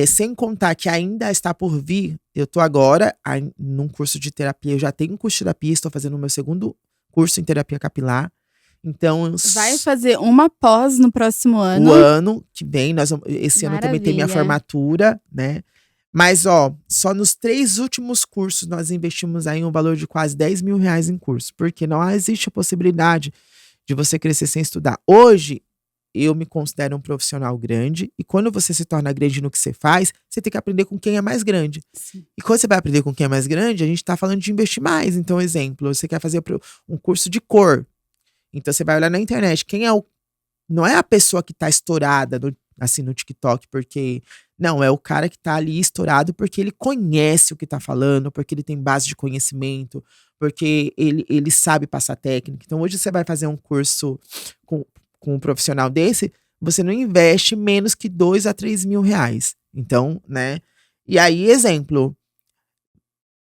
Sem contar que ainda está por vir, eu tô agora num curso de terapia, eu já tenho um curso de terapia, estou fazendo o meu segundo curso em terapia capilar. Então, vai fazer uma pós no próximo ano. O ano que vem, esse ano eu também tem minha formatura, né? Mas, só nos 3 últimos cursos nós investimos aí um valor de quase R$10.000 em curso. Porque não existe a possibilidade de você crescer sem estudar. Hoje, eu me considero um profissional grande. E quando você se torna grande no que você faz, você tem que aprender com quem é mais grande. Sim. E quando você vai aprender com quem é mais grande, a gente tá falando de investir mais. Então, exemplo, você quer fazer um curso de cor. Então, você vai olhar na internet. Não é a pessoa que tá estourada no TikTok, porque... Não, é o cara que tá ali estourado porque ele conhece o que tá falando, porque ele tem base de conhecimento, porque ele sabe passar técnica. Então, hoje você vai fazer um curso com um profissional desse, você não investe menos que R$2.000 a R$3.000. Então, né? E aí, exemplo,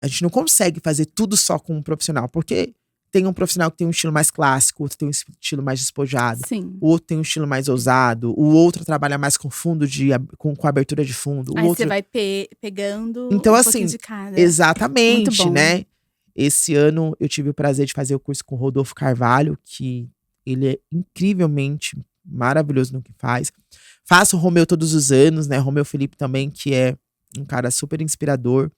a gente não consegue fazer tudo só com um profissional, porque tem um profissional que tem um estilo mais clássico, outro tem um estilo mais despojado. Sim. O outro tem um estilo mais ousado, o outro trabalha mais com fundo com abertura de fundo. Aí você vai pegando então, um assim, pouquinho de cada. Exatamente, Muito bom. né? Esse ano eu tive o prazer de fazer o curso com o Rodolfo Carvalho, que ele é incrivelmente maravilhoso no que faz. Faço o Romeu todos os anos, né? Romeu Felipe também, que é um cara super inspirador.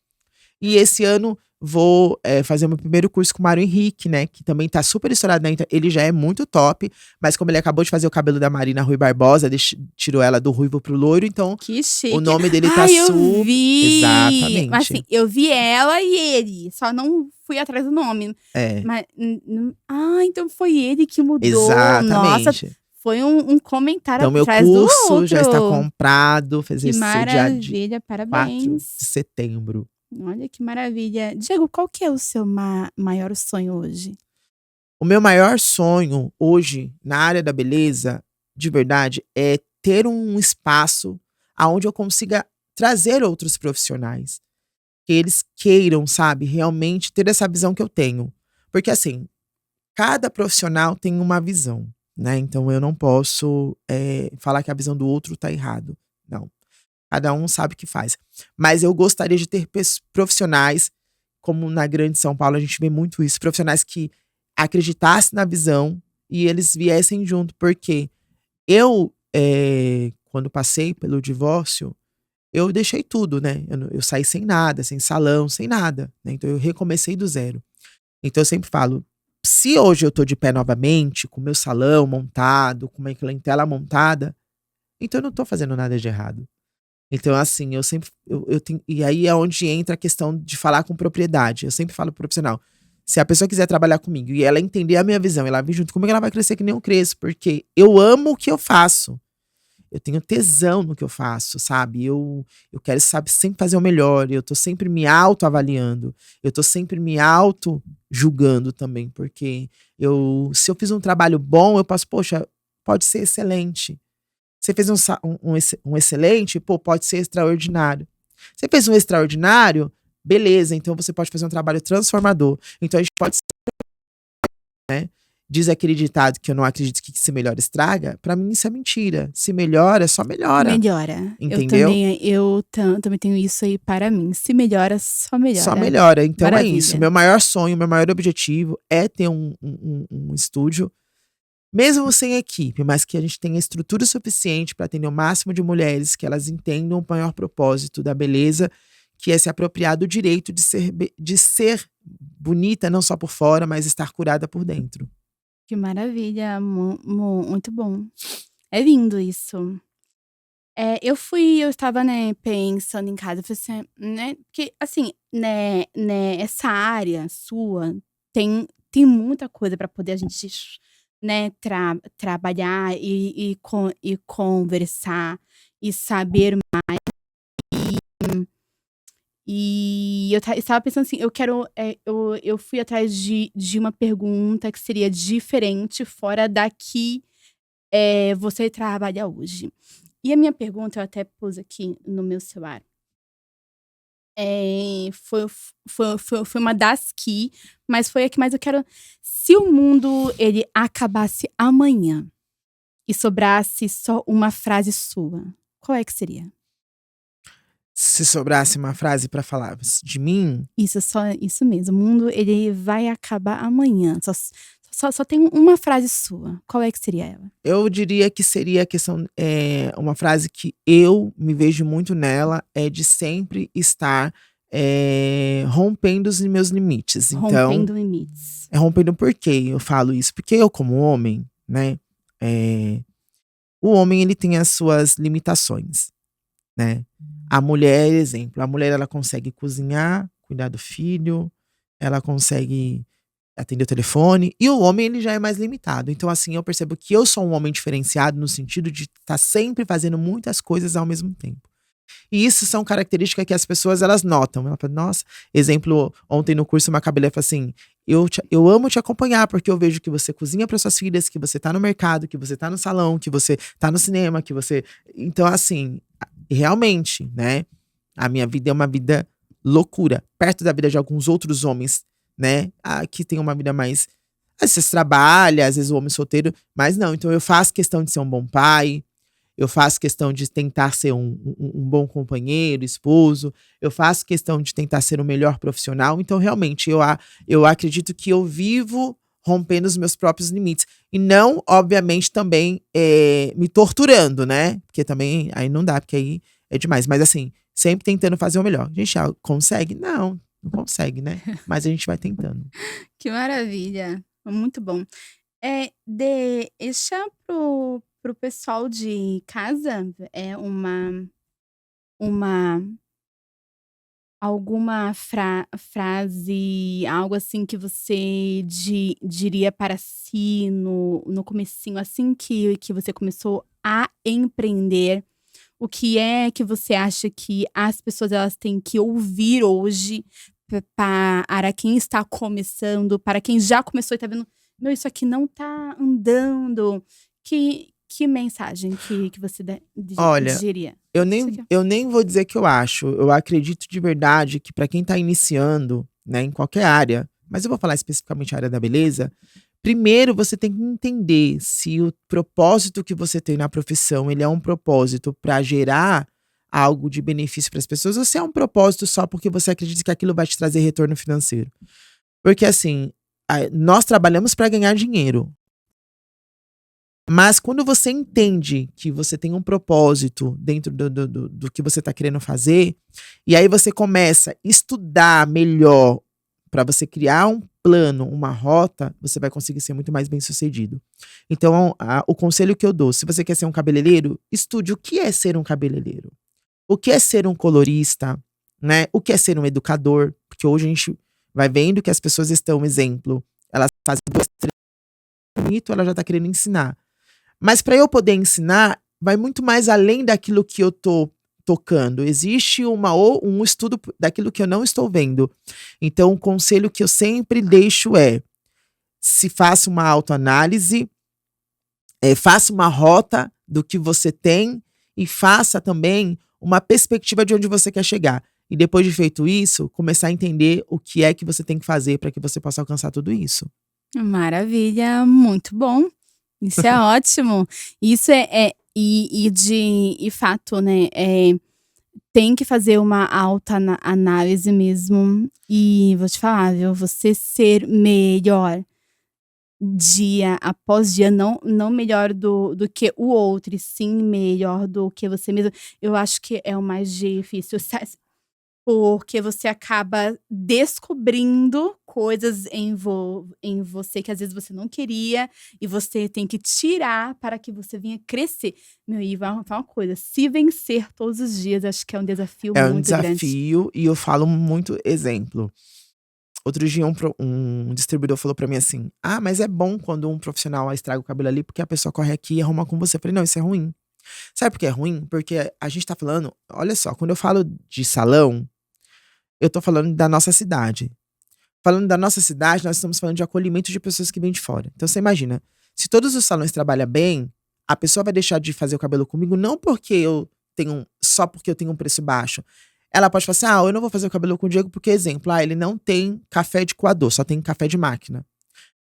E esse ano vou fazer o meu primeiro curso com o Mário Henrique, né? Que também tá super estourado na internet. Ele já é muito top, mas como ele acabou de fazer o cabelo da Marina Rui Barbosa, ele tirou ela do ruivo pro loiro, então que chique. O nome dele tá eu vi. Exatamente. Mas assim, eu vi ela e ele, só não fui atrás do nome. É. Mas, então foi ele que mudou. Exatamente. Nossa, foi um comentário então, atrás do outro. Meu curso já está comprado. Fez que esse maravilha, dia de parabéns. 4 de setembro. Olha que maravilha. Diego, qual que é o seu maior sonho hoje? O meu maior sonho hoje, na área da beleza, de verdade, é ter um espaço onde eu consiga trazer outros profissionais. Que eles queiram, sabe, realmente ter essa visão que eu tenho. Porque, assim, cada profissional tem uma visão, né? Então, eu não posso falar que a visão do outro tá errado. Não. Cada um sabe o que faz. Mas eu gostaria de ter profissionais, como na Grande São Paulo a gente vê muito isso, profissionais que acreditassem na visão e eles viessem junto. Porque eu, quando passei pelo divórcio, eu deixei tudo, né? Eu saí sem nada, sem salão, sem nada, né? Então eu recomecei do zero. Então eu sempre falo, se hoje eu tô de pé novamente, com meu salão montado, com minha clientela montada, então eu não tô fazendo nada de errado. Então, assim, eu sempre. Eu tenho, e aí é onde entra a questão de falar com propriedade. Eu sempre falo pro profissional: se a pessoa quiser trabalhar comigo e ela entender a minha visão, ela vir junto comigo, ela vai crescer que nem eu cresço, porque eu amo o que eu faço. eu tenho tesão no que eu faço, sabe? Eu quero, sabe, sempre fazer o melhor. Eu tô sempre me autoavaliando. Eu tô sempre me auto-julgando também. Porque se eu fiz um trabalho bom, eu posso, poxa, pode ser excelente. Você fez um excelente, pô, pode ser extraordinário. Você fez um extraordinário, beleza, então você pode fazer um trabalho transformador. Então a gente pode, né? Diz aquele ditado que eu não acredito que se melhora estraga. Pra mim isso é mentira. Se melhora, só melhora. Melhora. Entendeu? Eu também tenho isso aí para mim. Se melhora, só melhora. Só melhora. Então Maravilha. é isso. Meu maior sonho, meu maior objetivo é ter um estúdio, mesmo sem equipe, mas que a gente tenha estrutura suficiente para atender o máximo de mulheres, que elas entendam o maior propósito da beleza, que é se apropriar do direito de ser bonita, não só por fora, mas estar curada por dentro. Que maravilha, muito bom. É lindo isso. Eu estava, né, pensando em casa, eu falei assim, né, porque assim, né, essa área sua tem muita coisa para poder a gente, né, trabalhar e conversar e saber. E eu estava pensando assim, eu fui atrás de uma pergunta que seria diferente fora daqui, você trabalha hoje. E a minha pergunta, eu até pus aqui no meu celular. Foi uma das que, mas foi a que mais eu quero. Se o mundo ele acabasse amanhã e sobrasse só uma frase sua, qual é que seria? Se sobrasse uma frase para falar de mim, Isso mesmo. O mundo ele vai acabar amanhã. Só tem uma frase sua. Qual é que seria ela? eu diria que seria a questão, uma frase que eu me vejo muito nela, é de sempre estar, rompendo os meus limites. Então, Rompendo limites. rompendo por quê eu falo isso? Porque eu como homem, né, o homem ele tem as suas limitações, né. A mulher, exemplo, a mulher ela consegue cozinhar, cuidar do filho, ela consegue atender o telefone, e o homem ele já é mais limitado. Então, assim, eu percebo que eu sou um homem diferenciado no sentido de estar sempre fazendo muitas coisas ao mesmo tempo. E isso são características que as pessoas elas notam. Ela fala, nossa, exemplo, ontem no curso uma cabeleira falou assim: eu amo te acompanhar, porque eu vejo que você cozinha para suas filhas, que você tá no mercado, que você tá no salão, que você tá no cinema, que você. Então, assim, realmente, né? A minha vida é uma vida loucura, perto da vida de alguns outros homens, né? Que tem uma vida mais. Às vezes trabalha, às vezes o homem solteiro, mas não. Então eu faço questão de ser um bom pai, eu faço questão de tentar ser um bom companheiro, esposo, eu faço questão de tentar ser o melhor profissional. Então, realmente, eu acredito que eu vivo rompendo os meus próprios limites. E não, obviamente, também me torturando, né? Porque também aí não dá, porque aí é demais. Mas assim, sempre tentando fazer o melhor. A gente consegue? Não consegue, né? Mas a gente vai tentando. Que maravilha. Muito bom. Deixa pro pessoal de casa alguma frase, algo assim que você diria para si no comecinho, assim que você começou a empreender. O que é que você acha que as pessoas elas têm que ouvir hoje para quem está começando, para quem já começou e tá vendo, meu, isso aqui não tá andando. Que mensagem que você Olha, diria? eu nem vou dizer que eu acho. Eu acredito de verdade que para quem tá iniciando, né, em qualquer área, mas eu vou falar especificamente a área da beleza. Primeiro, você tem que entender se o propósito que você tem na profissão, ele é um propósito para gerar algo de benefício para as pessoas, ou se é um propósito só porque você acredita que aquilo vai te trazer retorno financeiro. Porque assim, nós trabalhamos para ganhar dinheiro. Mas quando você entende que você tem um propósito dentro do que você está querendo fazer, e aí você começa a estudar melhor para você criar um plano, uma rota, você vai conseguir ser muito mais bem-sucedido. Então, o conselho que eu dou, se você quer ser um cabeleireiro, estude o que é ser um cabeleireiro. O que é ser um colorista, né? O que é ser um educador, porque hoje a gente vai vendo que as pessoas estão, exemplo, elas fazem 2, 3 bonito, ela já está querendo ensinar. Mas para eu poder ensinar, vai muito mais além daquilo que eu tô tocando. Existe um estudo daquilo que eu não estou vendo. Então, o conselho que eu sempre deixo é: se faça uma autoanálise, faça uma rota do que você tem e faça também uma perspectiva de onde você quer chegar. E depois de feito isso, começar a entender o que é que você tem que fazer para que você possa alcançar tudo isso. Maravilha, muito bom. Isso é ótimo. Isso e fato, né? Tem que fazer uma autoanálise mesmo. E vou te falar, viu? Você ser melhor dia após dia, não melhor do que o outro, e sim melhor do que você mesmo. Eu acho que é o mais difícil, porque você acaba descobrindo coisas em você que às vezes você não queria, e você tem que tirar para que você venha crescer. Meu, e vai uma coisa, se vencer todos os dias, acho que é um desafio É um muito grande. desafio e eu falo muito exemplo. Outro dia um distribuidor falou pra mim assim: "Ah, mas é bom quando um profissional estraga o cabelo ali, porque a pessoa corre aqui e arruma com você". Eu falei: "Não, isso é ruim". Sabe por que é ruim? Porque a gente tá falando, olha só, quando eu falo de salão, eu tô falando da nossa cidade. Falando da nossa cidade, nós estamos falando de acolhimento de pessoas que vêm de fora. Então você imagina, se todos os salões trabalham bem, a pessoa vai deixar de fazer o cabelo comigo não porque eu tenho só porque eu tenho um preço baixo. Ela pode falar assim: "Ah, eu não vou fazer o cabelo com o Diego porque, exemplo, ele não tem café de coador, só tem café de máquina.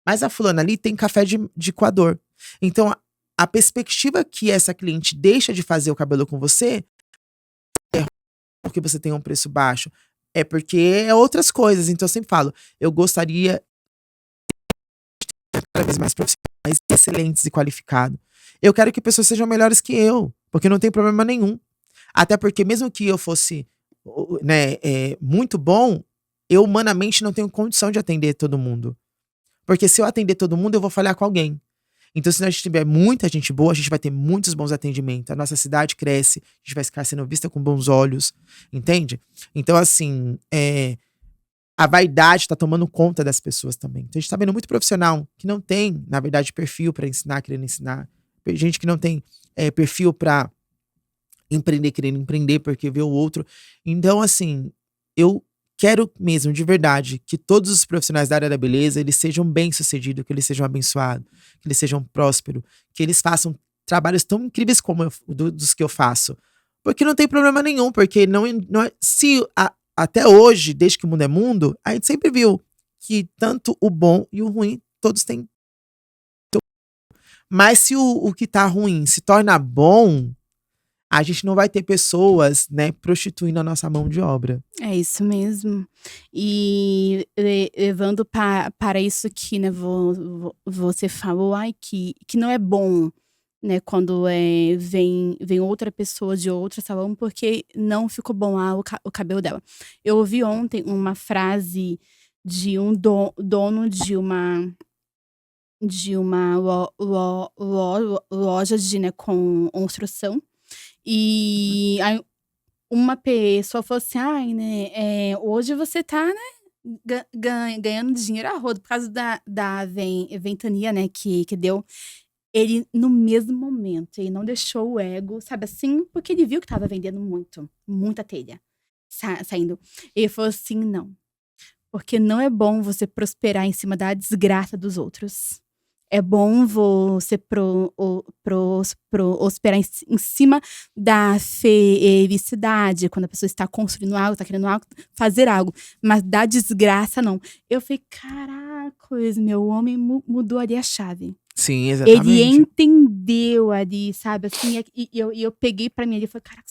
Mas a fulana ali tem café de coador". Então, a perspectiva que essa cliente deixa de fazer o cabelo com você é porque você tem um preço baixo, é porque é outras coisas. Então eu sempre falo, eu gostaria cada vez mais profissionais excelentes e qualificados. Eu quero que pessoas sejam melhores que eu, porque não tem problema nenhum. Até porque mesmo que eu fosse, né, muito bom, eu humanamente não tenho condição de atender todo mundo. Porque se eu atender todo mundo, eu vou falhar com alguém. Então, se a gente tiver muita gente boa, a gente vai ter muitos bons atendimentos. A nossa cidade cresce, a gente vai ficar sendo vista com bons olhos, entende? Então, assim, a vaidade tá tomando conta das pessoas também. Então, a gente tá vendo muito profissional que não tem, na verdade, perfil para ensinar, querendo ensinar. Gente que não tem perfil para empreender, querendo empreender porque vê o outro. Então, assim, eu quero mesmo, de verdade, que todos os profissionais da área da beleza, eles sejam bem-sucedidos, que eles sejam abençoados, que eles sejam prósperos, que eles façam trabalhos tão incríveis como dos que eu faço. Porque não tem problema nenhum, porque até hoje, desde que o mundo é mundo, a gente sempre viu que tanto o bom e o ruim, todos têm. Mas se o que tá ruim se torna bom, a gente não vai ter pessoas, né, prostituindo a nossa mão de obra. É isso mesmo. E levando para isso que, né, você falou, ai, que não é bom, né, quando vem outra pessoa de outro salão, porque não ficou bom o cabelo dela. Eu ouvi ontem uma frase de um dono de uma loja de, né, com construção. E aí uma pessoa falou assim: "Ai, né, hoje você tá, né, ganhando dinheiro a rodo por causa da ventania, né, que deu". Ele, no mesmo momento, ele não deixou o ego, sabe assim, porque ele viu que estava vendendo muito, muita telha saindo. Ele falou assim: "Não, porque não é bom você prosperar em cima da desgraça dos outros. É bom você prosperar em cima da felicidade, quando a pessoa está construindo algo, está querendo algo, fazer algo, mas da desgraça não". Eu falei: "Caracas, meu homem mudou ali a chave". Sim, Ele exatamente. entendeu ali, sabe, assim, e eu peguei pra mim ali e falei: "Caraca,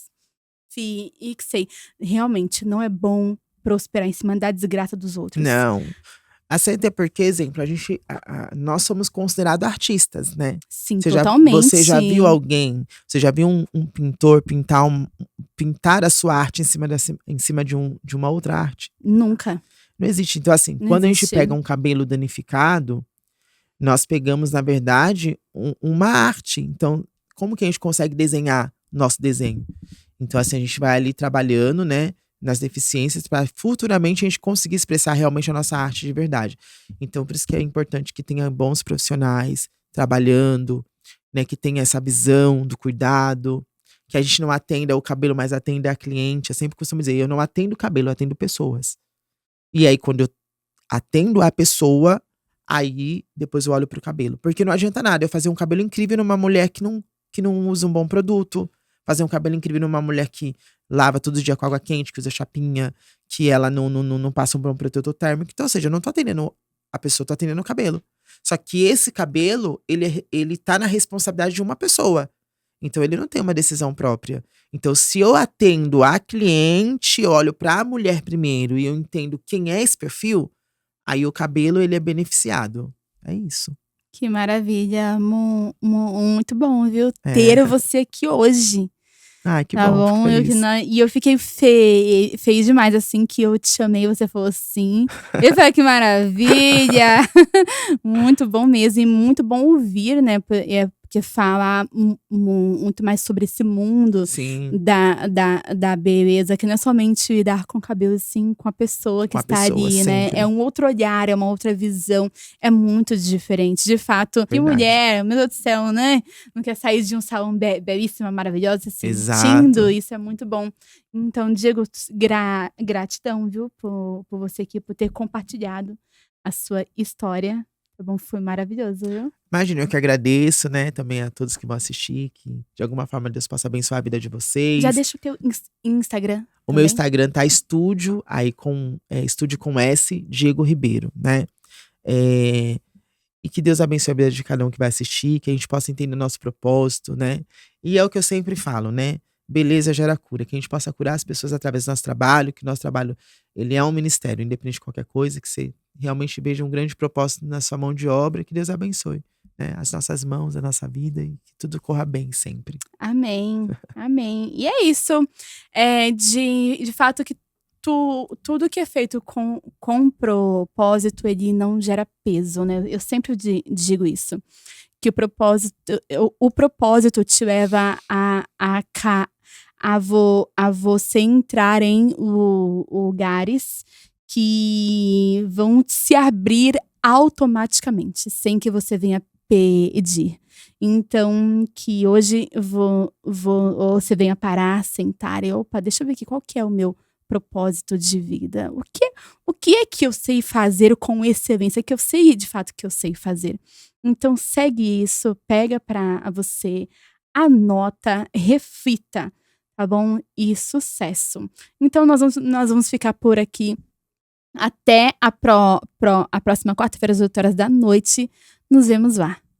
sei, realmente não é bom prosperar em cima da desgraça dos outros". Não. Assim, até porque, exemplo, nós somos considerados artistas, né? Sim, Você já viu totalmente. alguém, você já viu um pintor pintar a sua arte em cima de uma outra arte? Nunca. Não existe. Então, assim, Não quando a gente pega existe. um cabelo danificado, nós pegamos, na verdade, uma arte. Então, como que a gente consegue desenhar nosso desenho? Então, assim, a gente vai ali trabalhando, né, nas deficiências para futuramente a gente conseguir expressar realmente a nossa arte de verdade. Então, por isso que é importante que tenha bons profissionais trabalhando, né, que tenha essa visão do cuidado, que a gente não atenda o cabelo, mas atenda a cliente. Eu sempre costumo dizer, eu não atendo o cabelo, eu atendo pessoas. E aí, quando eu atendo a pessoa, aí depois eu olho pro cabelo. Porque não adianta nada eu fazer um cabelo incrível numa mulher que não usa um bom produto, fazer um cabelo incrível numa mulher que lava todo dia com água quente, que usa chapinha, que ela não passa um bom protetor térmico. Então, ou seja, eu não tô atendendo a pessoa, tô atendendo o cabelo. Só que esse cabelo, ele tá na responsabilidade de uma pessoa. Então, ele não tem uma decisão própria. Então, se eu atendo a cliente, eu olho pra mulher primeiro e eu entendo quem é esse perfil, aí o cabelo, ele é beneficiado. É isso. Que maravilha. Muito bom, viu? É. Ter você aqui hoje. Ai, que Tá bom, fico bom? feliz. E eu fiquei feliz demais, assim, que eu te chamei, você falou sim. Eu falei, que maravilha! Muito bom mesmo, e muito bom ouvir, né? Porque fala muito mais sobre esse mundo Sim, da beleza, que não é somente lidar com o cabelo, sim, com a pessoa que com a está pessoa, ali, né? É sempre. um outro olhar, é uma outra visão, é muito diferente. De fato, que Verdade. mulher, meu Deus do céu, né? Não quer sair de um salão belíssima, maravilhosa, se sentindo, Exato. isso é muito bom. Então, Diego, gratidão, viu, por você aqui, por ter compartilhado a sua história. Tá bom? Foi maravilhoso, viu? Imagina, eu que agradeço, né, também a todos que vão assistir, que de alguma forma Deus possa abençoar a vida de Já vocês. deixa o teu Instagram O meu também. Instagram tá estúdio, aí estúdio com S, Diego Ribeiro, né? É, e que Deus abençoe a vida de cada um que vai assistir, que a gente possa entender o nosso propósito, né? E é o que eu sempre falo, né? Beleza gera cura, que a gente possa curar as pessoas através do nosso trabalho, que o nosso trabalho, ele é um ministério, independente de qualquer coisa, que você realmente veja um grande propósito na sua mão de obra, que Deus abençoe, né? As nossas mãos, a nossa vida e que tudo corra bem sempre. Amém, amém. E é isso. De fato que tudo que é feito com propósito, ele não gera peso, né? Eu sempre digo isso. Que o propósito te leva a você entrar em lugares que vão se abrir automaticamente, sem que você venha pedir. Então, que hoje você venha parar, sentar e, opa, deixa eu ver aqui qual que é o meu propósito de vida. O que é que eu sei fazer com excelência? Que eu sei, de fato, que eu sei fazer. Então, segue isso, pega para você, anota, reflita, tá bom? E sucesso. Então, nós vamos ficar por aqui até a próxima quarta-feira, às 8 horas da noite. Nos vemos lá.